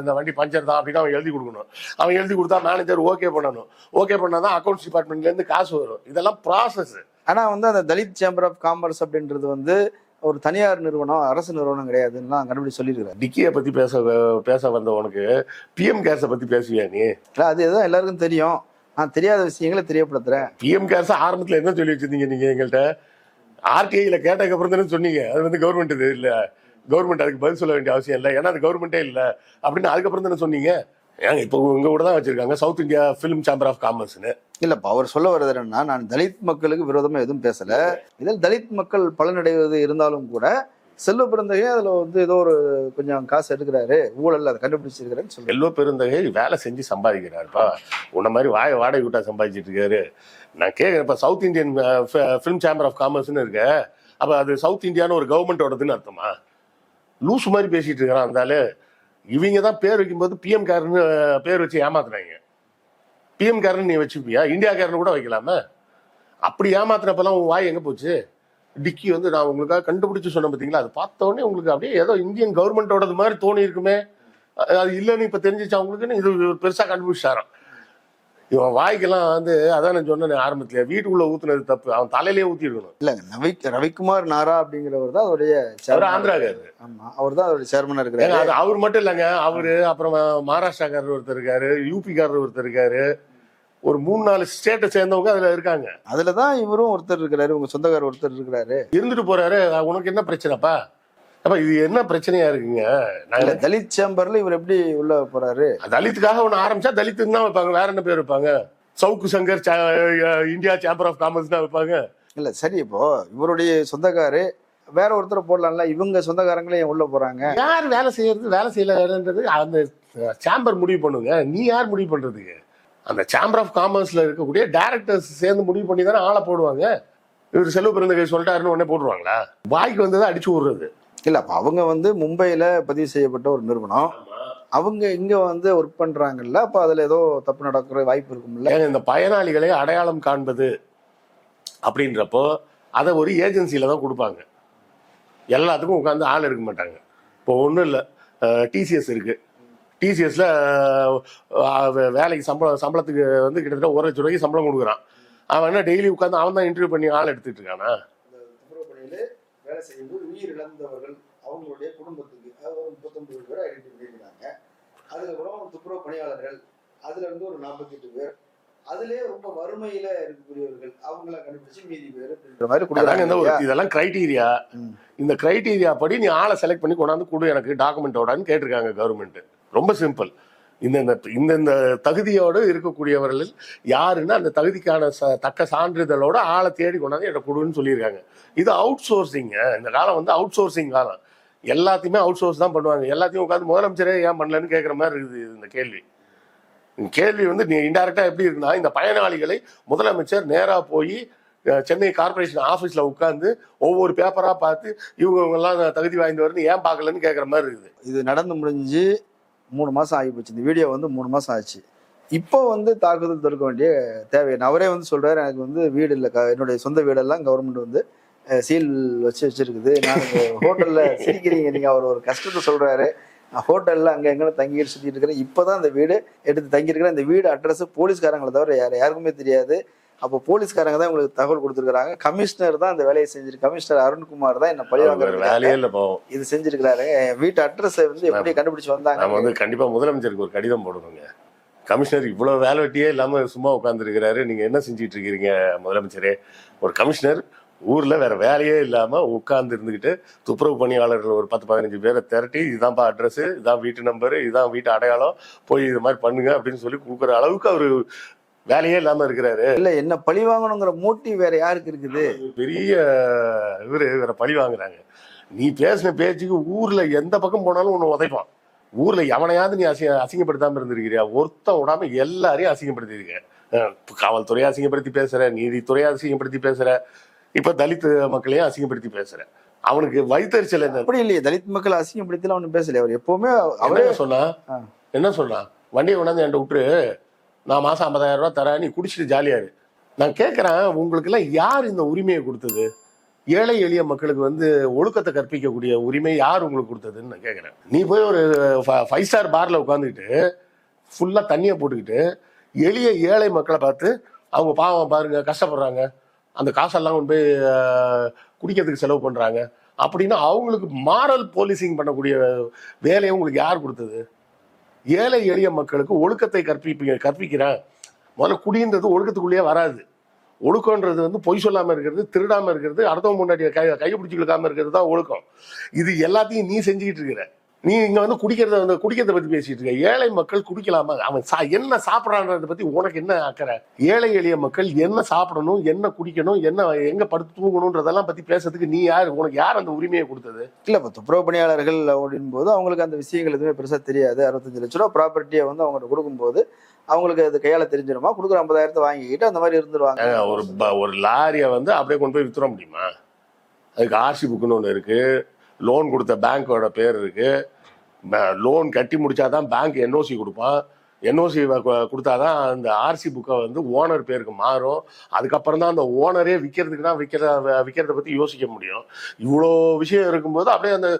C: இந்த வண்டி பஞ்சர் தான் அப்படின்னு அவன் எழுதி கொடுக்கணும். அவன் எழுதி கொடுத்தா மேனேஜர் ஓகே பண்ணணும். ஓகே பண்ணாதான் அக்கௌண்ட்ஸ் டிபார்ட்மெண்ட்ல இருந்து காசு வரும். இதெல்லாம் ப்ராசஸ்.
B: ஆனா வந்து அந்த தலித் சேம்பர் ஆஃப் காமர்ஸ் அப்படின்றது வந்து ஒரு தனியார் நிறுவனம், அரசு நிறுவனம் கிடையாதுன்னு கண்டுபிடிச்சு சொல்லியிருக்காரு.
C: டிக்கியை பத்தி பேச வந்த உனக்கு பிஎம் கேர்ஸை பத்தி பேசுவியா நீ?
B: அது எதுவும் எல்லாருக்கும் தெரியும், நான் தெரியாத விஷயங்களை தெரியப்படுத்துறேன்.
C: பிஎம் கேர்ஸ் ஆரம்பத்துல என்ன சொல்லி வச்சிருந்தீங்க நீங்க எங்கள்கிட்ட? ஆர்டிஐல கேட்டதுக்கு அப்புறம் தானே சொன்னீங்க அது வந்து கவர்மெண்ட் இது இல்ல, கவர்மெண்ட் அதுக்கு பதில் சொல்ல வேண்டிய அவசியம் இல்லை, ஏன்னா அது கவர்மெண்டே இல்லை அப்படின்னு அதுக்கப்புறம் தானே சொன்னீங்க. ஏங்க இப்போ உங்க கூட தான் வச்சிருக்காங்க South India film chamber of காமர்ஸ்னு.
B: இல்லப்பா, அவர் சொல்ல வர்றது என்னன்னா, நான் தலித் மக்களுக்கு விரோதமா எதுவும் பேசல. இதில் தலித் மக்கள் பலனடைவது இருந்தாலும் கூட செல்வ பெருந்தகை அதுல வந்து ஏதோ ஒரு கொஞ்சம் காசு எடுக்கிறாரு, ஊழல் அதை கண்டுபிடிச்சிருக்கிறேன்னு சொல்லி.
C: செல்வ பெருந்தகை வேலை செஞ்சு சம்பாதிக்கிறாருப்பா, உன்ன மாதிரி வாடகை விட்டா சம்பாதிச்சிட்டு இருக்காரு. நான் கேட்குறேன்ப்பா, South Indian film chamber of காமர்ஸ்னு இருக்கு, அப்ப அது சவுத் இந்தியான்னு ஒரு கவர்மெண்டோடதுன்னு அர்த்தமா? லூசு மாதிரி பேசிட்டு இருக்கிறான் இருந்தாலும். இவங்க தான் பேர் வைக்கும்போது பிஎம் கேர்னு பேர் வச்சு ஏமாத்துறாங்க. பிஎம் கேர்னு நீ வச்சுப்பியா? இந்தியா கேர்னு கூட வைக்கலாமா? அப்படி ஏமாத்தினப்பெல்லாம் உன் வாய் எங்க போச்சு? டிக்கி வந்து நான் உங்களுக்காக கண்டுபிடிச்சு சொன்னேன் பார்த்தீங்களா, அது பார்த்த உடனே உங்களுக்கு அப்படியே ஏதோ இந்தியன் கவர்மெண்டோடது மாதிரி தோணி இருக்குமே. அது இல்லைன்னு இப்ப தெரிஞ்சிச்சு அவங்களுக்குன்னு இது பெருசா கண்டுபிடிச்சாரான். இவன் வாய்க்கெல்லாம் வந்து அதான் நான் சொன்னேன் ஆரம்பத்துல, வீட்டுக்குள்ள ஊத்துனது தப்பு, அவன் தலையிலேயே ஊத்திருக்கணும்.
B: இல்ல, ரவிக்குமார் நாரா அப்படிங்கிறவர் தான் அவருடைய
C: ஆந்திராக்காரு.
B: ஆமா, அவர் தான் அவருடைய சேர்மனா இருக்காரு.
C: அவர் மட்டும் இல்லைங்க, அவரு அப்புறம் மகாராஷ்டிராக்காரர் ஒருத்தர் இருக்காரு, யூபிக்காரர் ஒருத்தர் இருக்காரு, ஒரு 3-4 ஸ்டேட்டை சேர்ந்தவங்க அதுல இருக்காங்க.
B: அதுலதான் இவரும் ஒருத்தர் இருக்காரு, உங்க சொந்தக்காரர் ஒருத்தர் இருக்கிறாரு,
C: இருந்துட்டு போறாரு. உனக்கு என்ன பிரச்சனைப்பா? அப்ப இது என்ன பிரச்சனையா இருக்குங்க?
B: தலித் சேம்பர்ல இவர் எப்படி உள்ள போறாரு?
C: தலித்துக்காக ஒண்ணு ஆரம்பிச்சா தலித்துன்னு தான் வைப்பாங்க, வேற என்ன பேர் வைப்பாங்க? Savukku Shankar India chamber of commerce தான் வைப்பாங்க.
B: இல்ல சரி, இப்போ இவருடைய சொந்தக்காரு வேற ஒருத்தர் போடலாம்ல, இவங்க சொந்தக்காரங்களே உள்ள போறாங்க.
C: யார் வேலை செய்யறது வேலை செய்யலன்றது அந்த சேம்பர் முடிவு பண்ணுங்க. நீ யார் முடிவு பண்றதுக்கு? அந்த சேம்பர் ஆஃப் காமர்ஸ்ல இருக்கக்கூடிய டைரக்டர்ஸ் சேர்ந்து முடிவு பண்ணி தானே ஆளை போடுவாங்க. இவர் செல்வ பெருந்தகை சொல்லிட்டாருன்னு உடனே போடுவாங்களா? வாய்க்கு வந்ததை அடிச்சு விடுறது
B: இல்ல. அப்ப அவங்க வந்து மும்பையில பதிவு செய்யப்பட்ட ஒரு நிறுவனம், அவங்க இங்க வந்து ஒர்க் பண்றாங்கல்ல, அப்ப அதுல ஏதோ தப்பு நடக்கிற வாய்ப்பு இருக்கும்ல.
C: இந்த பயனாளிகளை அடையாளம் காண்பது அப்படின்றப்போ அதை ஒரு ஏஜென்சியில தான் கொடுப்பாங்க. எல்லாத்துக்கும் உட்காந்து ஆள் எடுக்க மாட்டாங்க. இப்போ ஒன்றும் இல்லை, டிசிஎஸ் இருக்கு, டிசிஎஸ்ல வேலைக்கு சம்பளத்துக்கு வந்து கிட்டத்தட்ட 1 லட்சம் ரூபாய்க்கு சம்பளம் கொடுக்குறான். அவன் என்ன டெய்லி உட்காந்து அவன் தான் இன்டர்வியூ பண்ணி ஆள் எடுத்துட்டு இருக்கானா?
B: வேலை செய்யும்போது உயிர் இழந்தவர்கள் அவங்களுடைய குடும்பத்துக்கு 39 பேர் ஐடென்டிஃபை பண்ணிருக்காங்க. அதுக்கப்புறம் துப்புரவு பணியாளர்கள், அதுல இருந்து ஒரு 48 பேர், அதுலயே ரொம்ப வறுமையில இருக்கக்கூடியவர்கள் அவங்கள கண்டுபிடிச்சு மீதி பேர் அப்படின்ற மாதிரி கொடுக்குறாங்க.
C: இதெல்லாம் கிரைட்டீரியா. இந்த கிரைட்டீரியா படி நீ ஆளை செலக்ட் பண்ணி கொண்டாந்து கொடு எனக்கு டாக்குமெண்டோடன்னு கேட்டிருக்காங்க கவர்மெண்ட். ரொம்ப சிம்பிள். இந்த தகுதியோடு இருக்கக்கூடியவர்கள் யாருன்னா அந்த தகுதிக்கான தக்க சான்றிதழோட ஆளை தேடி கொண்டாந்து என்னை கொடுன்னு சொல்லியிருக்காங்க. இது அவுட் சோர்சிங்க. இந்த காலம் வந்து அவுட் சோர்சிங் காலம். எல்லாத்தையுமே அவுட் சோர்ஸ் தான் பண்ணுவாங்க. எல்லாத்தையும் உட்காந்து முதலமைச்சரே ஏன் பண்ணலன்னு கேட்குற மாதிரி இருக்குது இந்த கேள்வி வந்து நீ இன்டைரக்டா எப்படி இருக்குன்னா, இந்த பயனாளிகளை முதலமைச்சர் நேரா போய் சென்னை கார்பரேஷன் ஆஃபீஸில் உட்காந்து ஒவ்வொரு பேப்பராக பார்த்து இவங்கெல்லாம் தகுதி வாய்ந்தவர்னு ஏன் பார்க்கலன்னு கேட்குற மாதிரி இருக்குது.
B: இது நடந்து முடிஞ்சு 3 மாதம் ஆகி போச்சு. இந்த வீடியோ வந்து 3 மாதம் ஆச்சு. இப்போ வந்து தாக்குதல் தொடுக்க வேண்டிய தேவை. அவரே வந்து சொல்றாரு, எனக்கு வந்து வீடு இல்லை, என்னுடைய சொந்த வீடெல்லாம் கவர்மெண்ட் வந்து சீல் வச்சிருக்குது. நான் ஹோட்டல்ல சிரிக்கிறீங்க நீங்க. அவர் ஒரு கஷ்டத்தை சொல்றாரு. நான் ஹோட்டல்ல அங்கே எங்கே தங்கிட்டு சுற்றிட்டு இருக்கிறேன். இப்போதான் இந்த வீடு எடுத்து தங்கியிருக்கிறேன். இந்த வீடு அட்ரஸ் போலீஸ்காரங்களை தவிர யாருக்குமே தெரியாது. அப்போ போலீஸ்காரங்க தான் உங்களுக்கு தகவல் கொடுத்துருக்காங்க. கமிஷனர் தான் அந்த வேலையை செஞ்சிருக்கு. கமிஷனர் அருண்குமார் தான் என்ன பழிவாங்க இது செஞ்சிருக்கிறாரு. வீட்டு அட்ரஸ் வந்து எப்படி கண்டுபிடிச்சு வந்தாங்க.
C: நம்ம வந்து கண்டிப்பா முதலமைச்சருக்கு ஒரு கடிதம் போடணுங்க. கமிஷனர் இவ்வளவு வேலை வெட்டியே இல்லாம சும்மா உட்கார்ந்து இருக்கிறாரு, நீங்க என்ன செஞ்சிட்டு இருக்கிறீங்க முதலமைச்சரே? ஒரு கமிஷனர் ஊர்ல வேற வேலையே இல்லாம உட்கார்ந்து இருந்துகிட்டு துப்புரவு பணியாளர்கள் ஒரு 10-15 பேரை திரட்டி, இதுதான்ப்பா அட்ரஸ், இதுதான் வீட்டு நம்பரு, இதுதான் வீட்டு அடையாளம், போய் இது மாதிரி பண்ணுங்க அப்படின்னு சொல்லி கொடுக்குற அளவுக்கு அவரு வேலையே இல்லாம இருக்கிறாரு.
B: இல்ல என்ன பழி வாங்கணுங்கிற மோட்டிவ் வேற யாருக்கு இருக்குது?
C: பெரிய வேற பழி வாங்குறாங்க. நீ பேசின பேச்சுக்கு ஊர்ல எந்த பக்கம் போனாலும் உன்னை உதைப்பான். ஊர்ல எவனையாவது நீ அசிங்கப்படுத்தாம இருந்திருக்கிறியா? ஒருத்தன் விடாம எல்லாரையும் அசிங்கப்படுத்திருக்க. காவல்துறையை அசிங்கப்படுத்தி பேசுற, நீதித்துறையை அசிங்கப்படுத்தி பேசுற, இப்ப தலித் மக்களையும் அசிங்கப்படுத்தி பேசுற. அவனுக்கு வயிற்றுச்சல் என்ன?
B: அப்படி இல்லையே, தலித் மக்கள் அசிங்கப்படுத்தி அவனு பேசல. அவர் எப்பவுமே அவரே
C: என்ன சொன்னா, வண்டியை கொண்டாந்து என்கிட்ட விட்டுரு, நான் மாசம் 50,000 ரூபாய் தரேன், நீ குடிச்சிட்டு ஜாலியாரு. நான் கேட்கறேன், உங்களுக்கு எல்லாம் யார் இந்த உரிமையை கொடுத்தது? ஏழை எளிய மக்களுக்கு வந்து ஒழுக்கத்தை கற்பிக்கக்கூடிய உரிமை யார் உங்களுக்கு கொடுத்ததுன்னு நான் கேட்கறேன். நீ போய் ஒரு 5 ஸ்டார் பார்ல உட்காந்துக்கிட்டு ஃபுல்லா தண்ணியை போட்டுக்கிட்டு எளிய ஏழை மக்களை பார்த்து அவங்க பாவம் பாருங்க கஷ்டப்படுறாங்க, அந்த காசெல்லாம் கொண்டு போய் குடிக்கிறதுக்கு செலவு பண்றாங்க அப்படின்னா அவங்களுக்கு மாரல் போலீசிங் பண்ணக்கூடிய வேலையை உங்களுக்கு யார் கொடுத்தது? ஏழை எளிய மக்களுக்கு ஒழுக்கத்தை கற்பிக்கிறேன். முதல்ல குடின்றது ஒழுக்கத்துக்குள்ளேயே வராது. ஒழுக்கம்ன்றது வந்து பொய் சொல்லாம இருக்கிறது, திருடாம இருக்கிறது, அடுத்தவங்க முன்னாடி கையை பிடிச்சி இழுக்காம இருக்கிறது தான் ஒழுக்கம். இது எல்லாத்தையும் நீ செஞ்சுக்கிட்டு இருக்கிற. நீ இங்க வந்து குடிக்கிறத பத்தி பேசிட்டு இருக்க. ஏழை மக்கள் குடிக்கலாமா? அவன் என்ன சாப்பிடறான்றத பத்தி உனக்கு என்ன அக்கறை? ஏழை எளிய மக்கள் என்ன சாப்பிடணும், என்ன குடிக்கணும், என்ன எங்க படுத்து தூங்கணும்ன்றதெல்லாம் பத்தி பேசுறதுக்கு நீ யாரு? உனக்கு யார் அந்த உரிமையை கொடுத்தது?
B: இல்ல, இப்ப துப்புரவு பணியாளர்கள் அப்படின் போது அவங்களுக்கு அந்த விஷயங்கள் எதுவுமே பெருசா தெரியாது. 65 லட்ச ரூபா ப்ராப்பர்ட்டியை வந்து அவங்கள்ட்ட கொடுக்கும்போது அவங்களுக்கு அது கையால தெரிஞ்சிருமா? கொடுக்குற 50,000 வாங்கிக்கிட்டு அந்த மாதிரி இருந்துருவாங்க.
C: ஒரு லாரியை வந்து அப்படியே கொண்டு போய் வித்துற முடியுமா? அதுக்கு ஆர்சி புக்குன்னு ஒன்று இருக்கு, லோன் கொடுத்த பேங்கோட பேர் இருக்கு, லோன் கட்டி முடிச்சாதான் பேங்க் என்ஓசி கொடுப்பான், என்ஓசி கொடுத்தாதான் அந்த ஆர்சி புக்கை வந்து ஓனர் பேருக்கு மாறும். அதுக்கப்புறம் தான் அந்த ஓனரே விற்கிறதுக்குன்னா விற்கிறத பற்றி யோசிக்க முடியும். இவ்வளோ விஷயம் இருக்கும்போது அப்படியே அந்த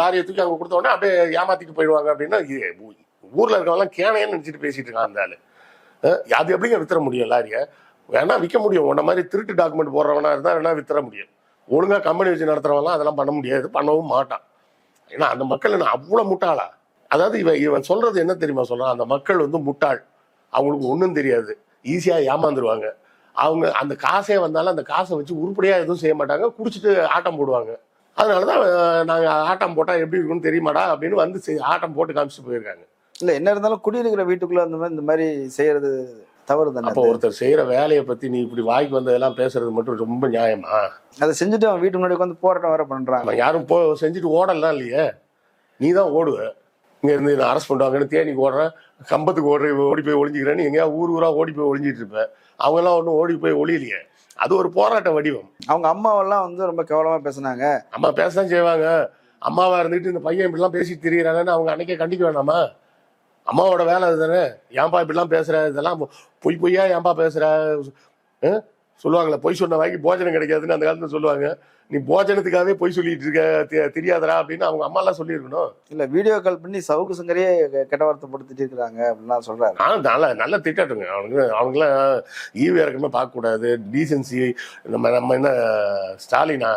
C: லாரியை தூக்கி அவங்க கொடுத்த உடனே அப்படியே ஏமாத்திட்டு போயிடுவாங்க. அப்படின்னா ஊரில் இருக்கவங்கலாம் கேனையன்னு நினச்சிட்டு பேசிட்டு இருக்கான் அந்த ஆள். அது எப்படிங்க வித்துற முடியும்? லாரியை வேணா விற்க முடியும். உன்ன மாதிரி திருட்டு டாக்குமெண்ட் போடுறவனா இருந்தால் வேணா வித்துற முடியும். ஒழுங்காக கம்பெனி வச்சு நடத்துறவங்களாம் அதெல்லாம் பண்ண முடியாது, பண்ணவும் மாட்டான். ஏன்னா அந்த மக்கள் என்ன அவ்வளோ முட்டாளா? அதாவது இவன் சொல்றது என்ன தெரியுமா சொல்றான்? அந்த மக்கள் வந்து முட்டாள், அவங்களுக்கு ஒன்றும் தெரியாது, ஈஸியாக ஏமாந்துருவாங்க. அவங்க அந்த காசே வந்தாலும் அந்த காசை வச்சு உருப்படியாக எதுவும் செய்ய மாட்டாங்க, குடிச்சிட்டு ஆட்டம் போடுவாங்க. அதனாலதான் நாங்கள் ஆட்டம் போட்டால் எப்படி இருக்குன்னு தெரியுமாடா அப்படின்னு வந்து ஆட்டம் போட்டு காமிச்சிட்டு போயிருக்காங்க.
B: இல்லை, என்ன இருந்தாலும் குடியிருக்கிற வீட்டுக்குள்ள இந்த மாதிரி செய்யறது தவறு தானே.
C: அப்போ ஒருத்தர் செய்யற வேலையை பத்தி நீ இப்படி வாய்க்கு வந்ததெல்லாம் பேசுறது மட்டும் ரொம்ப நியாயமா?
B: அதை செஞ்சுட்டு அவன் வீட்டு முன்னாடி வந்து போராட்டம் வேற பண்றாங்க.
C: யாரும் செஞ்சுட்டு ஓடலாம் இல்லையே, நீ தான் ஓடுவ. இங்க இருந்து நான் அரெஸ்ட் பண்ணுவாங்கன்னு தேனிக்கு ஓடுறேன், கம்பத்துக்கு ஓடி போய் ஒளிஞ்சிக்கிறேன்னு எங்கேயா ஊரா ஓடி போய் ஒளிஞ்சிட்டு இருப்பேன். அவங்க எல்லாம் ஒன்றும் ஓடி போய் ஒளியலையே. அது ஒரு போராட்ட வடிவம்.
B: அவங்க அம்மாவெல்லாம் வந்து ரொம்ப கேவலமா பேசினாங்க.
C: அம்மா பேசதான் செய்வாங்க. அம்மாவா இருந்துட்டு இந்த பையன் இப்படிலாம் பேசிட்டு திரியிறாங்கன்னு அவங்க அன்னைக்கே கண்டிக்க வேணாமா? அம்மாவோட வேலை அதுதானே. ஏன்பா இப்படிலாம் பேசுற, இதெல்லாம் பொய்யா ஏன்பா பேசுற சொல்லுவாங்களே, பொய் சொன்ன வாங்கி போஜனம் கிடைக்காதுன்னு அந்த காலத்துல சொல்லுவாங்க. நீ போஜனத்துக்காகவே பொய் சொல்லிட்டு இருக்க, தெரியாதரா அப்படின்னு அவங்க அம்மா எல்லாம் சொல்லியிருக்கணும்.
B: இல்ல, வீடியோ கால் பண்ணி சவுக்கு சங்கரையே கெட்ட வார்த்தைப்படுத்திட்டு இருக்கிறாங்க அப்படின்லாம் சொல்றாங்க.
C: நல்லா திட்டட்டுங்க. அவனுக்குலாம் ஈவு இறக்கமே பார்க்க கூடாது, டீசன்சி. நம்ம என்ன ஸ்டாலினா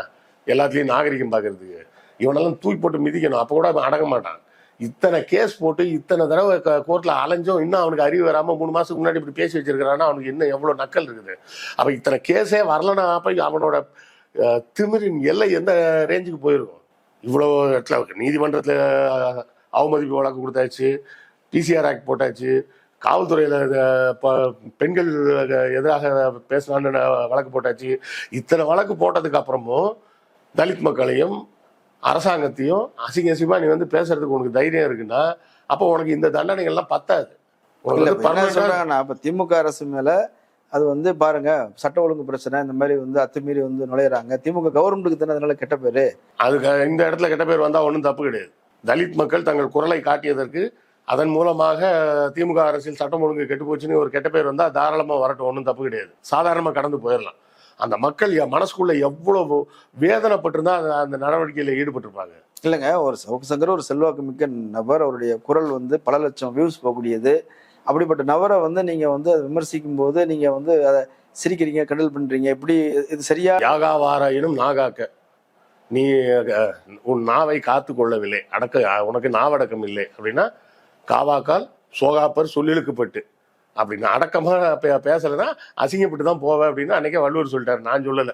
C: எல்லாத்துலயும் நாகரிகம் பார்க்கறதுக்கு? இவனெல்லாம் தூக்கி போட்டு மிதிக்கணும், அப்போ கூட அவன் அடங்க மாட்டான். இத்தனை கேஸ் போட்டு இத்தனை தடவை கோர்ட்ல அலைஞ்சும் இன்னும் அவனுக்கு அறிவு வராம 3 மாசத்துக்கு முன்னாடி இப்படி பேசி வச்சிருக்கிறான்னா அவனுக்கு இன்னும் எவ்வளவு நக்கல் இருக்குது. அப்ப இத்தனை கேஸே வரலன்னா அப்ப அவனோட திமிரின் எல்லை எந்த ரேஞ்சுக்கு போயிருக்கும். இவ்வளவு இடத்துல நீதிமன்றத்துல அவமதிப்பு வழக்கு கொடுத்தாச்சு, பிசிஆர் ஆக்ட் போட்டாச்சு, காவல்துறையில பெண்கள் எதிராக பேசினான்னு வழக்கு போட்டாச்சு. இத்தனை வழக்கு போட்டதுக்கு அப்புறமும் தலித் மக்களையும் அரசாங்கத்தையும் அசிங்கமா நீ வந்து பேசுறதுக்கு உனக்கு தைரியம் இருக்குன்னா அப்போ உனக்கு இந்த தண்டனைகள்லாம் பத்தாது.
B: சொல்றாங்கன்னா இப்ப திமுக அரசு மேல அது வந்து பாருங்க சட்ட ஒழுங்கு பிரச்சனை இந்த மாதிரி வந்து அத்துமீறி வந்து நுழையிறாங்க, திமுக கவர்மெண்ட்டுக்கு தானே அதனால கெட்ட பேரு.
C: அதுக்கு இந்த இடத்துல கெட்ட பேர் வந்தா ஒன்றும் தப்பு கிடையாது. தலித் மக்கள் தங்கள் குரலை காட்டியதற்கு அதன் மூலமாக திமுக அரசியல் சட்டம் ஒழுங்கு கெட்டு போச்சுன்னு ஒரு கெட்ட பேர் வந்தா தாராளமா வரட்டும், ஒன்றும் தப்பு கிடையாது. சாதாரணமா கடந்து போயிடலாம். அந்த மக்கள் மனசுக்குள்ள எவ்வளவு வேதனைப்பட்டிருந்தா அந்த நடவடிக்கையில ஈடுபட்டிருப்பாங்க.
B: இல்லைங்க, ஒரு சவுக்கு சங்கர் ஒரு செல்வாக்கு மிக்க நபர், அவருடைய குரல் வந்து பல லட்சம் வியூஸ் போகக்கூடியது. அப்படிப்பட்ட நபரை வந்து நீங்க வந்து அதை விமர்சிக்கும் போது நீங்க வந்து அதை சிரிக்கிறீங்க, கிண்டல் பண்றீங்க, இப்படி இது சரியா?
C: யாகாவாராயினும் நாகாக்க, நீ உன் நாவை காத்து கொள்ளவில்லை, உனக்கு நாவடக்கம் இல்லை அப்படின்னா காவாக்கால் சோகாப்பர் சொல்லிழுக்கப்பட்டு அப்படின்னு அடக்கமா பேசலைன்னா அசிங்கப்பட்டு தான் போவேன் அப்படின்னு அன்னைக்கே வள்ளுவர் சொல்லிட்டாரு. நான் சொல்லலை,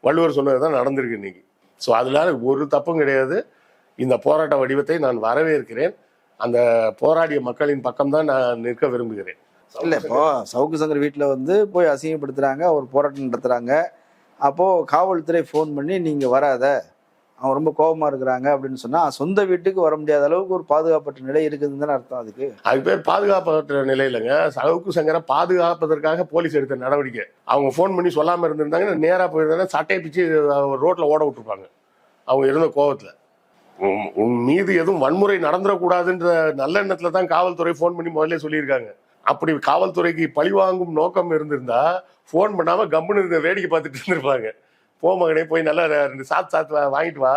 C: வள்ளுவர் சொன்னதுதான் நடந்திருக்கு இன்னைக்கு. ஸோ அதனால ஒரு தப்பும் கிடையாது. இந்த போராட்ட வடிவத்தை நான் வரவேற்கிறேன். அந்த போராடிய மக்களின் பக்கம்தான் நான் நிற்க விரும்புகிறேன்.
B: இல்லை, இப்போ சவுக்கு சங்கர் வீட்டில் வந்து போய் அசிங்கப்படுத்துறாங்க, ஒரு போராட்டம் நடத்துறாங்க. அப்போ காவல்துறை ஃபோன் பண்ணி நீங்க வராத, அவங்க ரொம்ப கோபமா இருக்கிறாங்க அப்படின்னு சொன்னா சொந்த வீட்டுக்கு வர முடியாத அளவுக்கு ஒரு பாதுகாப்பற்ற நிலை இருக்குதுன்னு தானே அர்த்தம். அதுக்கு பேர்
C: பாதுகாப்பற்ற நிலை இல்லைங்க. சவுக்கு சங்கரை பாதுகாப்பதற்காக போலீஸ் எடுத்த நடவடிக்கை. அவங்க ஃபோன் பண்ணி சொல்லாம இருந்திருந்தாங்கன்னா நேரா போயிருந்தாங்கன்னா சட்டையை பிச்சு ரோட்ல ஓட விட்டுருப்பாங்க. அவங்க இருந்த கோபத்துல உன் மீது எதுவும் வன்முறை நடந்துடக்கூடாதுன்ற நல்ல எண்ணத்துல தான் காவல்துறை ஃபோன் பண்ணி முதல்ல சொல்லியிருக்காங்க. அப்படி காவல்துறைக்கு பழிவாங்கும் நோக்கம் இருந்திருந்தா ஃபோன் பண்ணாம கம்முன்னு வேடிக்கை பார்த்துட்டு இருந்திருப்பாங்க. போ மகனே போய் நல்லா 2 சாத்து வாங்கிட்டு வா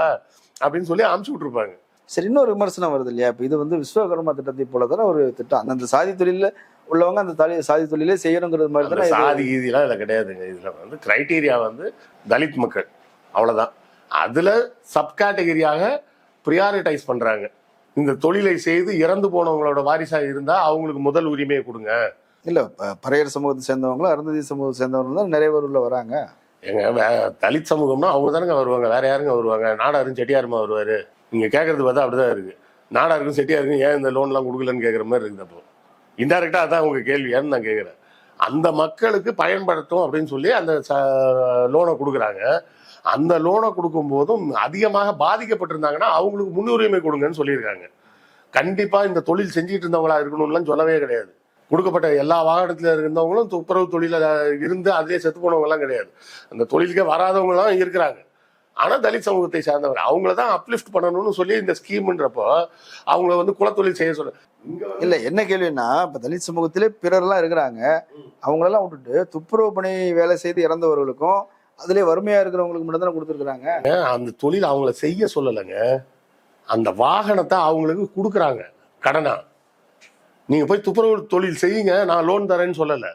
C: அப்படின்னு சொல்லி அமுச்சு விட்டுருப்பாங்க.
B: சரி, இன்னொரு விமர்சனம் வருது இல்லையா? இப்போ இது வந்து விஸ்வகர்மா திட்டத்தை போல தானே ஒரு திட்டம். அந்தந்த சாதி தொழில உள்ளவங்க அந்த சாதி தொழிலே செய்யணுங்கிறது மாதிரி தானே.
C: சாதி கீதிலாம் இதுல கிடையாதுங்க. இதுல வந்து கிரைட்டீரியா வந்து தலித் மக்கள், அவ்வளவுதான். அதுல சப் கேட்டகரியாக ப்ரியாரிட்டைஸ் பண்றாங்க. இந்த தொழிலை செய்து இறந்து போனவங்களோட வாரிசா இருந்தா அவங்களுக்கு முதல் உரிமையை கொடுங்க.
B: இல்ல, பறையர் சமூகத்தை சேர்ந்தவங்களும் அருந்ததி சமூகத்தை சேர்ந்தவங்களும் தான் நிறைய பேர் உள்ள வராங்க.
C: எங்க தலித் சமூகம்னா அவங்க தானங்க வருவாங்க, வேற யாருங்க வருவாங்க? நாடாரும் செட்டியாருமா வருவாரு? நீங்க கேட்கறது பார்த்தா அப்படிதான் இருக்கு. நாடாருக்கும் செட்டியாருக்கும் ஏன் இந்த லோன்லாம் கொடுக்கலன்னு கேட்குற மாதிரி இருக்குது. அப்போ இன்டைரக்டா அதான் உங்க கேள்வியான்னு நான் கேட்குறேன். அந்த மக்களுக்கு பயன்படுத்தும் அப்படின்னு சொல்லி அந்த லோனை கொடுக்குறாங்க. அந்த லோனை கொடுக்கும் போதும் அதிகமாக பாதிக்கப்பட்டிருந்தாங்கன்னா அவங்களுக்கு முன்னுரிமை கொடுங்கன்னு சொல்லியிருக்காங்க. கண்டிப்பா இந்த தொழில் செஞ்சுட்டு இருந்தவங்களா இருக்கணும்லாம் சொல்லவே கிடையாது. கொடுக்கப்பட்ட எல்லா வாகனத்துல இருந்தவங்களும் துப்புரவு தொழில இருந்து அதிலே செத்து போனவங்க எல்லாம் கிடையாது. அந்த தொழிலுக்கே வராதவங்க எல்லாம் இருக்கிறாங்க. ஆனா தலித் சமூகத்தை சார்ந்தவங்க அவங்களதான் அப்லிஃப்ட் பண்ணணும்னு சொல்லி இந்த ஸ்கீம்ன்றப்போ அவங்கள வந்து குலத்தொழில் செய்ய சொல்ல.
B: இல்ல, என்ன கேள்வின்னா இப்ப தலித் சமூகத்திலே பிறர்லாம் இருக்கிறாங்க, அவங்களெல்லாம் விட்டுட்டு துப்புரவு பணி வேலை செய்து இறந்தவர்களுக்கும் அதுல வறுமையா இருக்கிறவங்களுக்கு மட்டும் தானே கொடுத்துருக்காங்க.
C: அந்த தொழில் அவங்கள செய்ய சொல்லலைங்க, அந்த வாகனத்தை அவங்களுக்கு கொடுக்குறாங்க கடனா. நீங்க போய் துப்புரவு தொழில் செய்யுங்க, நான் லோன் தரேன்னு சொல்லல.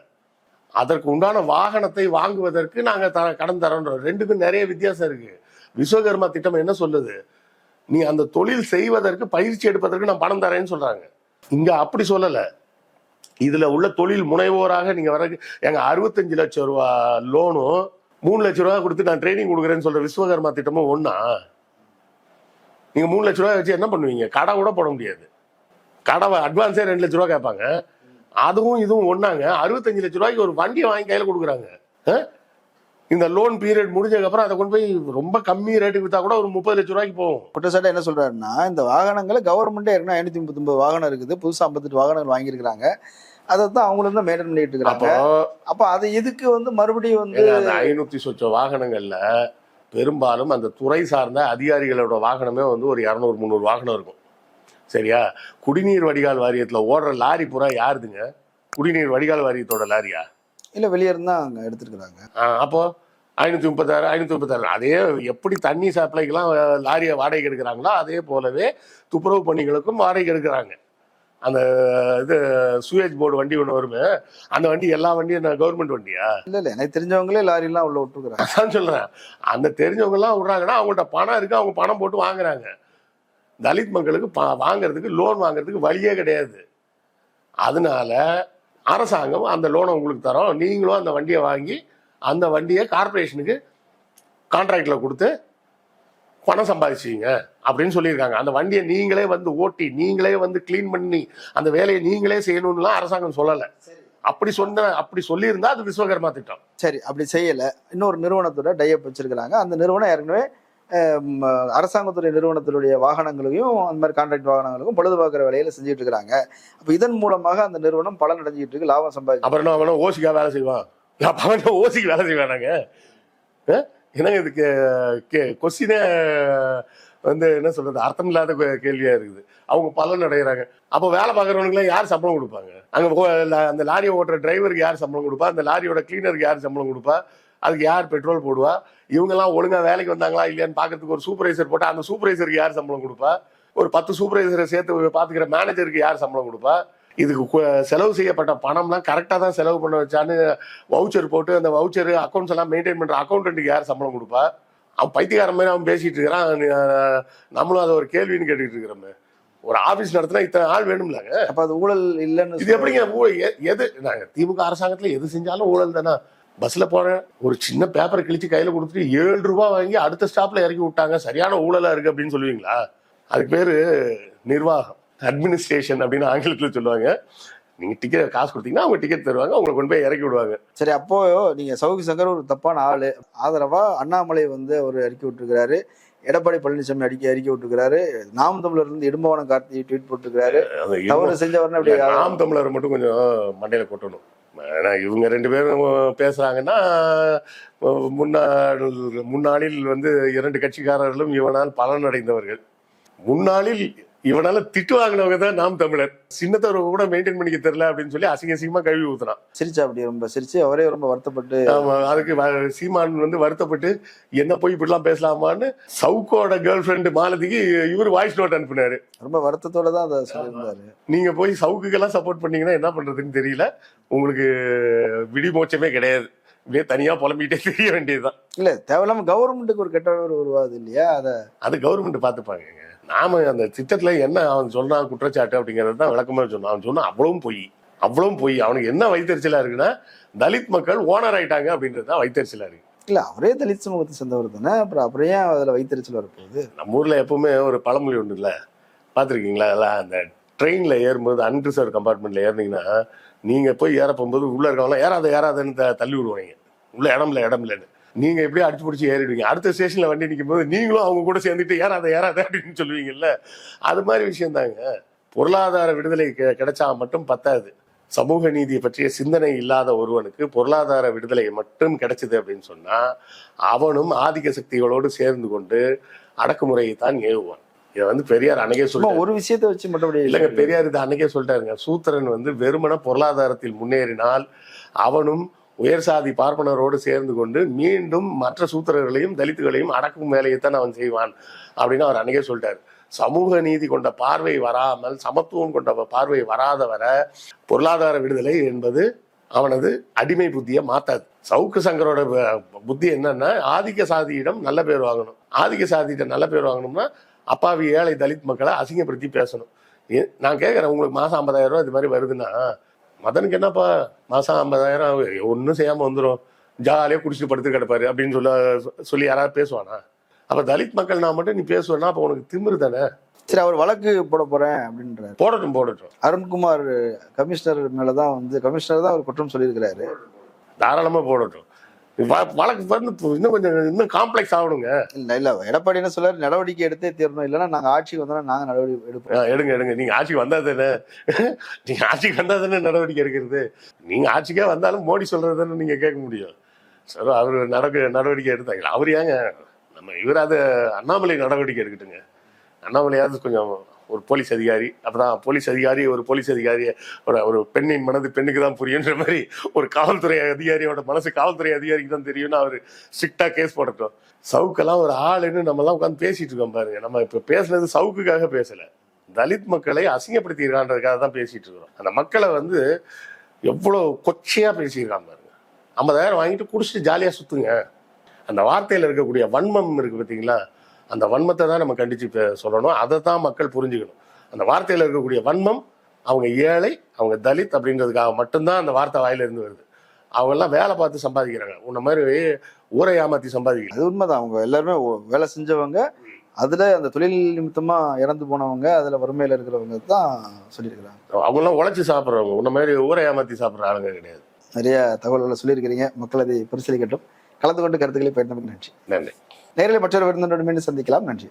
C: அதற்கு உண்டான வாகனத்தை வாங்குவதற்கு நாங்க கடன் தரோன்றோம். ரெண்டுக்கும் நிறைய வித்தியாசம் இருக்கு. விஸ்வகர்மா திட்டம் என்ன சொல்லுது? நீ அந்த தொழில் செய்வதற்கு பயிற்சி எடுப்பதற்கு நான் பணம் தரேன்னு சொல்றாங்க. இங்க அப்படி சொல்லல. இதுல உள்ள தொழில் முனைவோராக நீங்க வர எங்க 65 லட்சம் ரூபாய் லோனும் 3 லட்சம் ரூபாய் கொடுத்து நான் ட்ரைனிங் கொடுக்குறேன்னு சொல்ற விஸ்வகர்மா திட்டமும் ஒன்னா? நீங்க 3 லட்சம் ரூபாய் வச்சு என்ன பண்ணுவீங்க? கடை கூட போட முடியாது. கடவை அட்வான்ஸே 2 லட்சம் ரூபாய் கேட்பாங்க. அதுவும் இதுவும் ஒன்னாங்க. 65 லட்சம் ரூபாய்க்கு ஒரு வண்டியை வாங்கி கையில கொடுக்குறாங்க. இந்த லோன் பீரியட் முடிஞ்சதுக்கு அப்புறம் அதை கொண்டு போய் ரொம்ப கம்மி ரேட்டுக்கு வித்தா கூட ஒரு 30 லட்சம் ரூபாய்க்கு போகும்.
B: குற்றச்சாட்டு என்ன சொல்றாருன்னா, இந்த வாகனங்களை கவர்மெண்டே ஏற்கனவே 539 வாகனம் இருக்குது, புதுசா 58 வாகனங்கள் வாங்கியிருக்கிறாங்க, அதைத்தான் அவங்களும் தான் மெயின்டைன் பண்ணிட்டு இருக்காங்க. அப்ப அது எதுக்கு வந்து மறுபடியும் வந்து
C: 500 சொச்ச வாகனங்கள்ல பெரும்பாலும் அந்த துறை சார்ந்த அதிகாரிகளோட வாகனமே வந்து ஒரு 200-300 வாகனம் இருக்கும். சரியா? குடிநீர் வடிகால் வாரியத்துல ஓடுற லாரி பூரா யாருதுங்க? குடிநீர் வடிகால் வாரியத்தோட லாரியா?
B: இல்ல, வெளியே இருந்தா அங்க எடுத்துருக்காங்க.
C: அப்போ 536 அதே எப்படி தண்ணி சப்ளைக்கெல்லாம் லாரியை வாடகைக்கு எடுக்கிறாங்களோ அதே போலவே துப்புரவு பணிகளுக்கும் வாடகைக்கு எடுக்கிறாங்க. அந்த இது சுவேஜ் போர்டு வண்டி ஒண்ணு வருமே, அந்த வண்டி எல்லா வண்டியும் கவர்மெண்ட் வண்டியா?
B: இல்ல, எனக்கு தெரிஞ்சவங்களே லாரி எல்லாம் உள்ள விட்டுருக்காங்க.
C: அதான் சொல்றேன். அந்த தெரிஞ்சவங்க எல்லாம் விடுறாங்கன்னா அவங்கள்ட்ட பணம் இருக்கு, அவங்க பணம் போட்டு வாங்குறாங்க. தலித் மக்களுக்கு வாங்குறதுக்கு லோன் வாங்குறதுக்கு வழியே கிடையாது. அதனால அரசாங்கம் அந்த லோனை உங்களுக்கு தரோம், நீங்களும் அந்த வண்டியை வாங்கி அந்த வண்டியை கார்பரேஷனுக்கு கான்ட்ராக்ட்ல கொடுத்து பணம் சம்பாதிச்சிங்க அப்படின்னு சொல்லியிருக்காங்க. அந்த வண்டியை நீங்களே வந்து ஓட்டி நீங்களே வந்து கிளீன் பண்ணி அந்த வேலையை நீங்களே செய்யணும்லாம் அரசாங்கம் சொல்லலை. அப்படி சொல்லியிருந்தா அது விஸ்வகர்மா திட்டம்.
B: சரி, அப்படி செய்யல. இன்னொரு நிறுவனத்தோட டைப் வச்சிருக்கிறாங்க. அந்த நிறுவனம் ஏற்கனவே அரசாங்கத்துறை நிறுவனத்தினுடைய வாகனங்களையும் அந்த மாதிரி கான்ட்ராக்ட் வாகனங்களுக்கும் பழுது பார்க்குற வேலையில செஞ்சுட்டு இருக்கிறாங்க. அப்போ இதன் மூலமாக அந்த நிறுவனம் பலன் அடைஞ்சிட்டு இருக்கு, லாபம் சம்பாதிக்கும்.
C: அப்புறம் அவன ஓசிக்கா வேலை செய்வான், அவன் ஓசிக்கு வேலை செய்வானாங்க? ஏன்னா இதுக்கு கொஸ்டினே வந்து என்ன சொல்றது, அர்த்தம் இல்லாத கேள்வியா இருக்குது. அவங்க பலன் அடைகிறாங்க. அப்போ வேலை பார்க்குறவனுக்குலாம் யார் சம்பளம் கொடுப்பாங்க? அங்கே அந்த லாரியை ஓட்டுற டிரைவருக்கு யார் சம்பளம் கொடுப்பா? அந்த லாரியோட கிளீனருக்கு யார் சம்பளம் கொடுப்பா? அதுக்கு யார் பெட்ரோல் போடுவா? இவங்கெல்லாம் ஒழுங்கா வேலைக்கு வந்தாங்களா இல்லையான்னு பார்க்கறதுக்கு ஒரு சூப்பர்வைசர் போட்டா அந்த சூப்பர்வைசருக்கு யார் சம்பளம் கொடுப்பா? ஒரு 10 சூப்பர்வைசரை சேர்த்து பார்த்துக்கிற மேனேஜருக்கு யார் சம்பளம் கொடுப்பா? இதுக்கு செலவு செய்யப்பட்ட பணம்லாம் கரெக்டாக தான் செலவு பண்ண வச்சான்னு வவுச்சர் போட்டு அந்த வவுச்சர் அக்கௌண்ட்ஸ் எல்லாம் மெயின்டைன் பண்ணுற அக்கௌண்டன்ட்டுக்கு யார் சம்பளம் கொடுப்பா? அவன் பைத்தியக்கார மாதிரி அவன் பேசிட்டு இருக்கிறான். நம்மளும் அதை ஒரு கேள்வின்னு கேட்டுக்கிட்டு இருக்கிறோமே. ஒரு ஆபீஸ் நடத்தினா இத்தனை ஆள் வேணும்லாங்க.
B: அப்ப அது ஊழல் இல்லைன்னு
C: இது எப்படிங்க? எது நாங்க திமுக அரசாங்கத்துல எது செஞ்சாலும் ஊழல் தானே. பஸ்ல போறேன், ஒரு சின்ன பேப்பரை கிழிச்சு கையில கொடுத்துட்டு 7 ரூபாய் வாங்கி அடுத்த ஸ்டாப்ல இறக்கி விட்டாங்க, சரியான ஊழலா இருக்கு அப்படின்னு சொல்லுவீங்களா? அதுக்கு பேரு நிர்வாகம், அட்மினிஸ்ட்ரேஷன் அப்படின்னு ஆங்கிலத்துல சொல்லுவாங்க. நீங்க டிக்கெட் காசு கொடுத்தீங்கன்னா அவங்க டிக்கெட் தருவாங்க, உங்களை கொண்டு போய் இறக்கி விடுவாங்க.
B: சரி, அப்போ நீங்க சவுக்கு சங்கர் ஒரு தப்பான ஆளு, ஆதரவா அண்ணாமலை வந்து அவர் அறிக்கை விட்டுருக்கிறாரு, எடப்பாடி பழனிசாமி அறிக்கை விட்டுருக்கிறாரு, நாம் தமிழர் இருந்து இடும்பவனம் கார்த்தி ட்வீட் போட்டுருக்காரு. தவறு செஞ்சவர்னு அப்படி
C: நாம் தமிழரை மட்டும் கொஞ்சம் மண்டையில கொட்டணும். ஏன்னா இவங்க 2 பேரும் பேசுறாங்கன்னா முன்னாளில் வந்து 2 கட்சிக்காரர்களும் இவனால் பலன் அடைந்தவர்கள். முன்னாளில் இவனால திட்டு வாங்கினவங்க தான் நாம் தமிழர். சின்னத்தவரை கூட மெயின்டைன் பண்ணிக்க தெரியல அப்படின்னு சொல்லி அசிங்கமா கழுவி ஊத்துறான்.
B: சிரிச்சா அப்படி ரொம்ப சிரிச்சு அவரே ரொம்ப வருத்தப்பட்டு,
C: அதுக்கு சீமான் வந்து வருத்தப்பட்டு என்ன போய் இப்படிலாம் பேசலாமான்னு சவுக்கோட கேர்ள் ஃப்ரெண்டு மாலதிக்கு இவர் வாய்ஸ் நோட் அனுப்பினாரு.
B: ரொம்ப வருத்தத்தோட தான் அதை சொல்லியிருந்தாரு.
C: நீங்க போய் சவுக்குக்கெல்லாம் சப்போர்ட் பண்ணீங்கன்னா என்ன பண்றதுன்னு தெரியல, உங்களுக்கு விடிமோச்சமே கிடையாது, இப்படியே தனியா புலம்பிக்கிட்டே தெரிய வேண்டியதுதான்.
B: இல்ல, தேவையில்லாம கவர்மெண்ட்டுக்கு ஒரு கெட்ட பேர் உருவாது இல்லையா? அது
C: கவர்மெண்ட் பாத்துப்பாங்க. நாம அந்த திட்டத்துல என்ன அவன் சொல்றான் குற்றச்சாட்டு அப்படிங்கறது தான் விளக்கமா சொன்னான். அவன் சொன்னா அவ்வளவும் பொய். அவனுக்கு என்ன வைத்தறிச்சலா இருக்குன்னா தலித் மக்கள் ஓனர் ஆயிட்டாங்க அப்படின்றதுதான் வைத்தறிச்சலா இருக்கு.
B: இல்ல, அவரே தலித் சமூகத்தை சேர்ந்தவர் தானே, அப்புறம் ஏன் அதுல வைத்தறிச்சல் வரப்போகுது?
C: நம்ம ஊர்ல எப்பவுமே ஒரு பழமொழி ஒண்ணு இல்ல, பாத்திருக்கீங்களா? அந்த ட்ரெயின்ல ஏறும்போது அன்ரிசர்வ் கம்பார்ட்மெண்ட்ல ஏறினீங்கன்னா நீங்க போய் ஏற போகும்போது உள்ள இருக்கவங்க ஏறாதன்னு தள்ளி விடுவாங்க, உள்ள இடம் இல்லைன்னு. நீங்க எப்படியும் அடிச்சு பிடிச்சி ஏறிடுவீங்க. அடுத்த ஸ்டேஷன்ல வண்டி நிற்கும் போது நீங்களும் அவங்க கூட சேர்ந்துட்டு ஏறாத அப்படின்னு சொல்லுவீங்கல்ல. அது மாதிரி விஷயம் தாங்க. பொருளாதார விடுதலை கிடைச்சா மட்டும் பத்தாது. சமூக நீதியை பற்றிய சிந்தனை இல்லாத ஒருவனுக்கு பொருளாதார விடுதலை மட்டும் கிடைச்சது அப்படின்னு சொன்னா அவனும் ஆதிக்க சக்திகளோடு சேர்ந்து கொண்டு அடக்குமுறையை தான் ஏவுவான். இதை வந்து பெரியார் அன்னைக்கே சொல்லிட்டாரு.
B: ஒரு விஷயத்தை வச்சு மட்டும்
C: இல்லைங்க, பெரியார் இதை அன்னைக்கே சொல்லிட்டாருங்க. சூத்திரன் வந்து வெறுமன பொருளாதாரத்தில் முன்னேறினால் அவனும் உயர் சாதி பார்ப்பனரோடு சேர்ந்து கொண்டு மீண்டும் மற்ற சூத்திரர்களையும் தலித்துகளையும் அடக்கும் வேலையைத்தான் அவன் செய்வான் அப்படின்னு அவர் அன்னைக்கே சொல்லிட்டாரு. சமூக நீதி கொண்ட பார்வை வராமல், சமத்துவம் கொண்ட பார்வை வராத வர பொருளாதார விடுதலை என்பது அவனது அடிமை புத்தியை மாத்தாது. சவுக்கு சங்கரோட புத்தி என்னன்னா ஆதிக்க சாதியிடம் நல்ல பேர் வாங்கணும். ஆதிக்க சாதியிடம் நல்ல பேர் வாங்கணும்னா அப்பாவி ஏழை தலித் மக்களை அசிங்கப்படுத்தி பேசணும். நான் கேட்கறேன், உங்களுக்கு மாசம் 50,000 ரூபாய் இது மாதிரி வருதுன்னா மதனுக்கு என்னப்பா மாசம் 50,000 ஒன்றும் செய்யாம வந்துடும், ஜாலியா குடிச்சிட்டு படுத்து கிடப்பாரு அப்படின்னு சொல்லி யாராவது பேசுவானா? அப்ப தலித் மக்கள் நான் மட்டும் நீ பேசுவேன்னா அப்ப உனக்கு திமிரு தானே.
B: சரி, அவர் வழக்கு போட போறேன் அப்படின்றாரு.
C: போடட்டும்.
B: அருண்குமார் கமிஷனர் மேலதான் கமிஷனர் தான் அவர் குற்றம் சொல்லியிருக்கிறாரு.
C: தாராளமா போடட்டும். வழக்கு வந்து இன்னும் காம்ப்ளெக்ஸ் ஆகணுங்க.
B: இல்ல, எடப்பாடி என்ன சொல்றாரு, நடவடிக்கை எடுத்தே தீரணும், இல்லைன்னா நாங்க ஆட்சிக்கு வந்தோம்னா நாங்க நடவடிக்கை எடுப்போம்.
C: எடுங்க. நீங்க ஆட்சிக்கு வந்தா தானே நடவடிக்கை எடுக்கிறது. நீங்க ஆட்சிக்கே வந்தாலும் மோடி சொல்றது தானே நீங்க கேட்க முடியும். சார் அவர் நடவடிக்கை எடுத்தாங்க. அவர் ஏங்க நம்ம இவராது அண்ணாமலை நடவடிக்கை எடுக்கட்டுங்க. அண்ணாமலையாவது கொஞ்சம் ஒரு போலீஸ் அதிகாரி, அப்பதான் ஒரு போலீஸ் அதிகாரி ஒரு பெண்ணின் மனது பெண்ணுக்கு தான் புரியுன்ற மாதிரி ஒரு காவல்துறை அதிகாரியோட மனசு காவல்துறை அதிகாரிக்கு தான் தெரியும்னு அவர் ஸ்ட்ரிக்டா கேஸ் போடட்டும். சவுக்கெல்லாம் ஒரு ஆளுன்னு நம்ம எல்லாம் உட்காந்து பேசிட்டு இருக்கோம் பாருங்க. நம்ம இப்ப பேசுனது சவுக்குக்காக பேசல, தலித் மக்களை அசிங்கப்படுத்திருக்கான்றதுக்காக தான் பேசிட்டு இருக்கிறோம். அந்த மக்களை வந்து எவ்வளவு கொச்சையா பேசியிருக்கான் பாருங்க. 50,000 வாங்கிட்டு குடிச்சிட்டு ஜாலியா சுத்துங்க. அந்த வார்த்தையில இருக்கக்கூடிய வன்மம் இருக்கு பார்த்தீங்களா, அந்த வன்மத்தை தான் நம்ம கண்டிச்சு சொல்லணும். அதை தான் மக்கள் புரிஞ்சுக்கணும். அந்த வார்த்தையில் இருக்கக்கூடிய வன்மம், அவங்க ஏழை, அவங்க தலித் அப்படின்றதுக்காக மட்டும்தான் அந்த வார்த்தை வாயில இருந்து வருது. அவங்க எல்லாம் வேலை பார்த்து சம்பாதிக்கிறாங்க, உன்ன மாதிரி ஊரை ஏமாத்தி சம்பாதிக்கிறாங்க.
B: அது உண்மைதான். அவங்க எல்லாருமே வேலை செஞ்சவங்க, அதுல அந்த தொழில் நிமித்தமா இறந்து போனவங்க, அதுல வறுமையில இருக்கிறவங்க தான் சொல்லியிருக்கிறாங்க.
C: அவங்க எல்லாம் உழைச்சி சாப்பிட்றவங்க, உன்ன மாதிரி ஊரை ஏமாத்தி சாப்பிட்ற ஆளுங்க கிடையாது.
B: நிறைய தகவல்களை சொல்லியிருக்கிறீங்க. மக்கள் அதை பரிசீலிக்கட்டும். கலந்து கொண்டு கருத்துக்களை பகிர்ந்தமைக்கு நன்றி.
C: நன்றி.
B: நேரில் மற்றொரு விருந்தினருடன் மீண்டும் சந்திக்கலாம். நன்றி.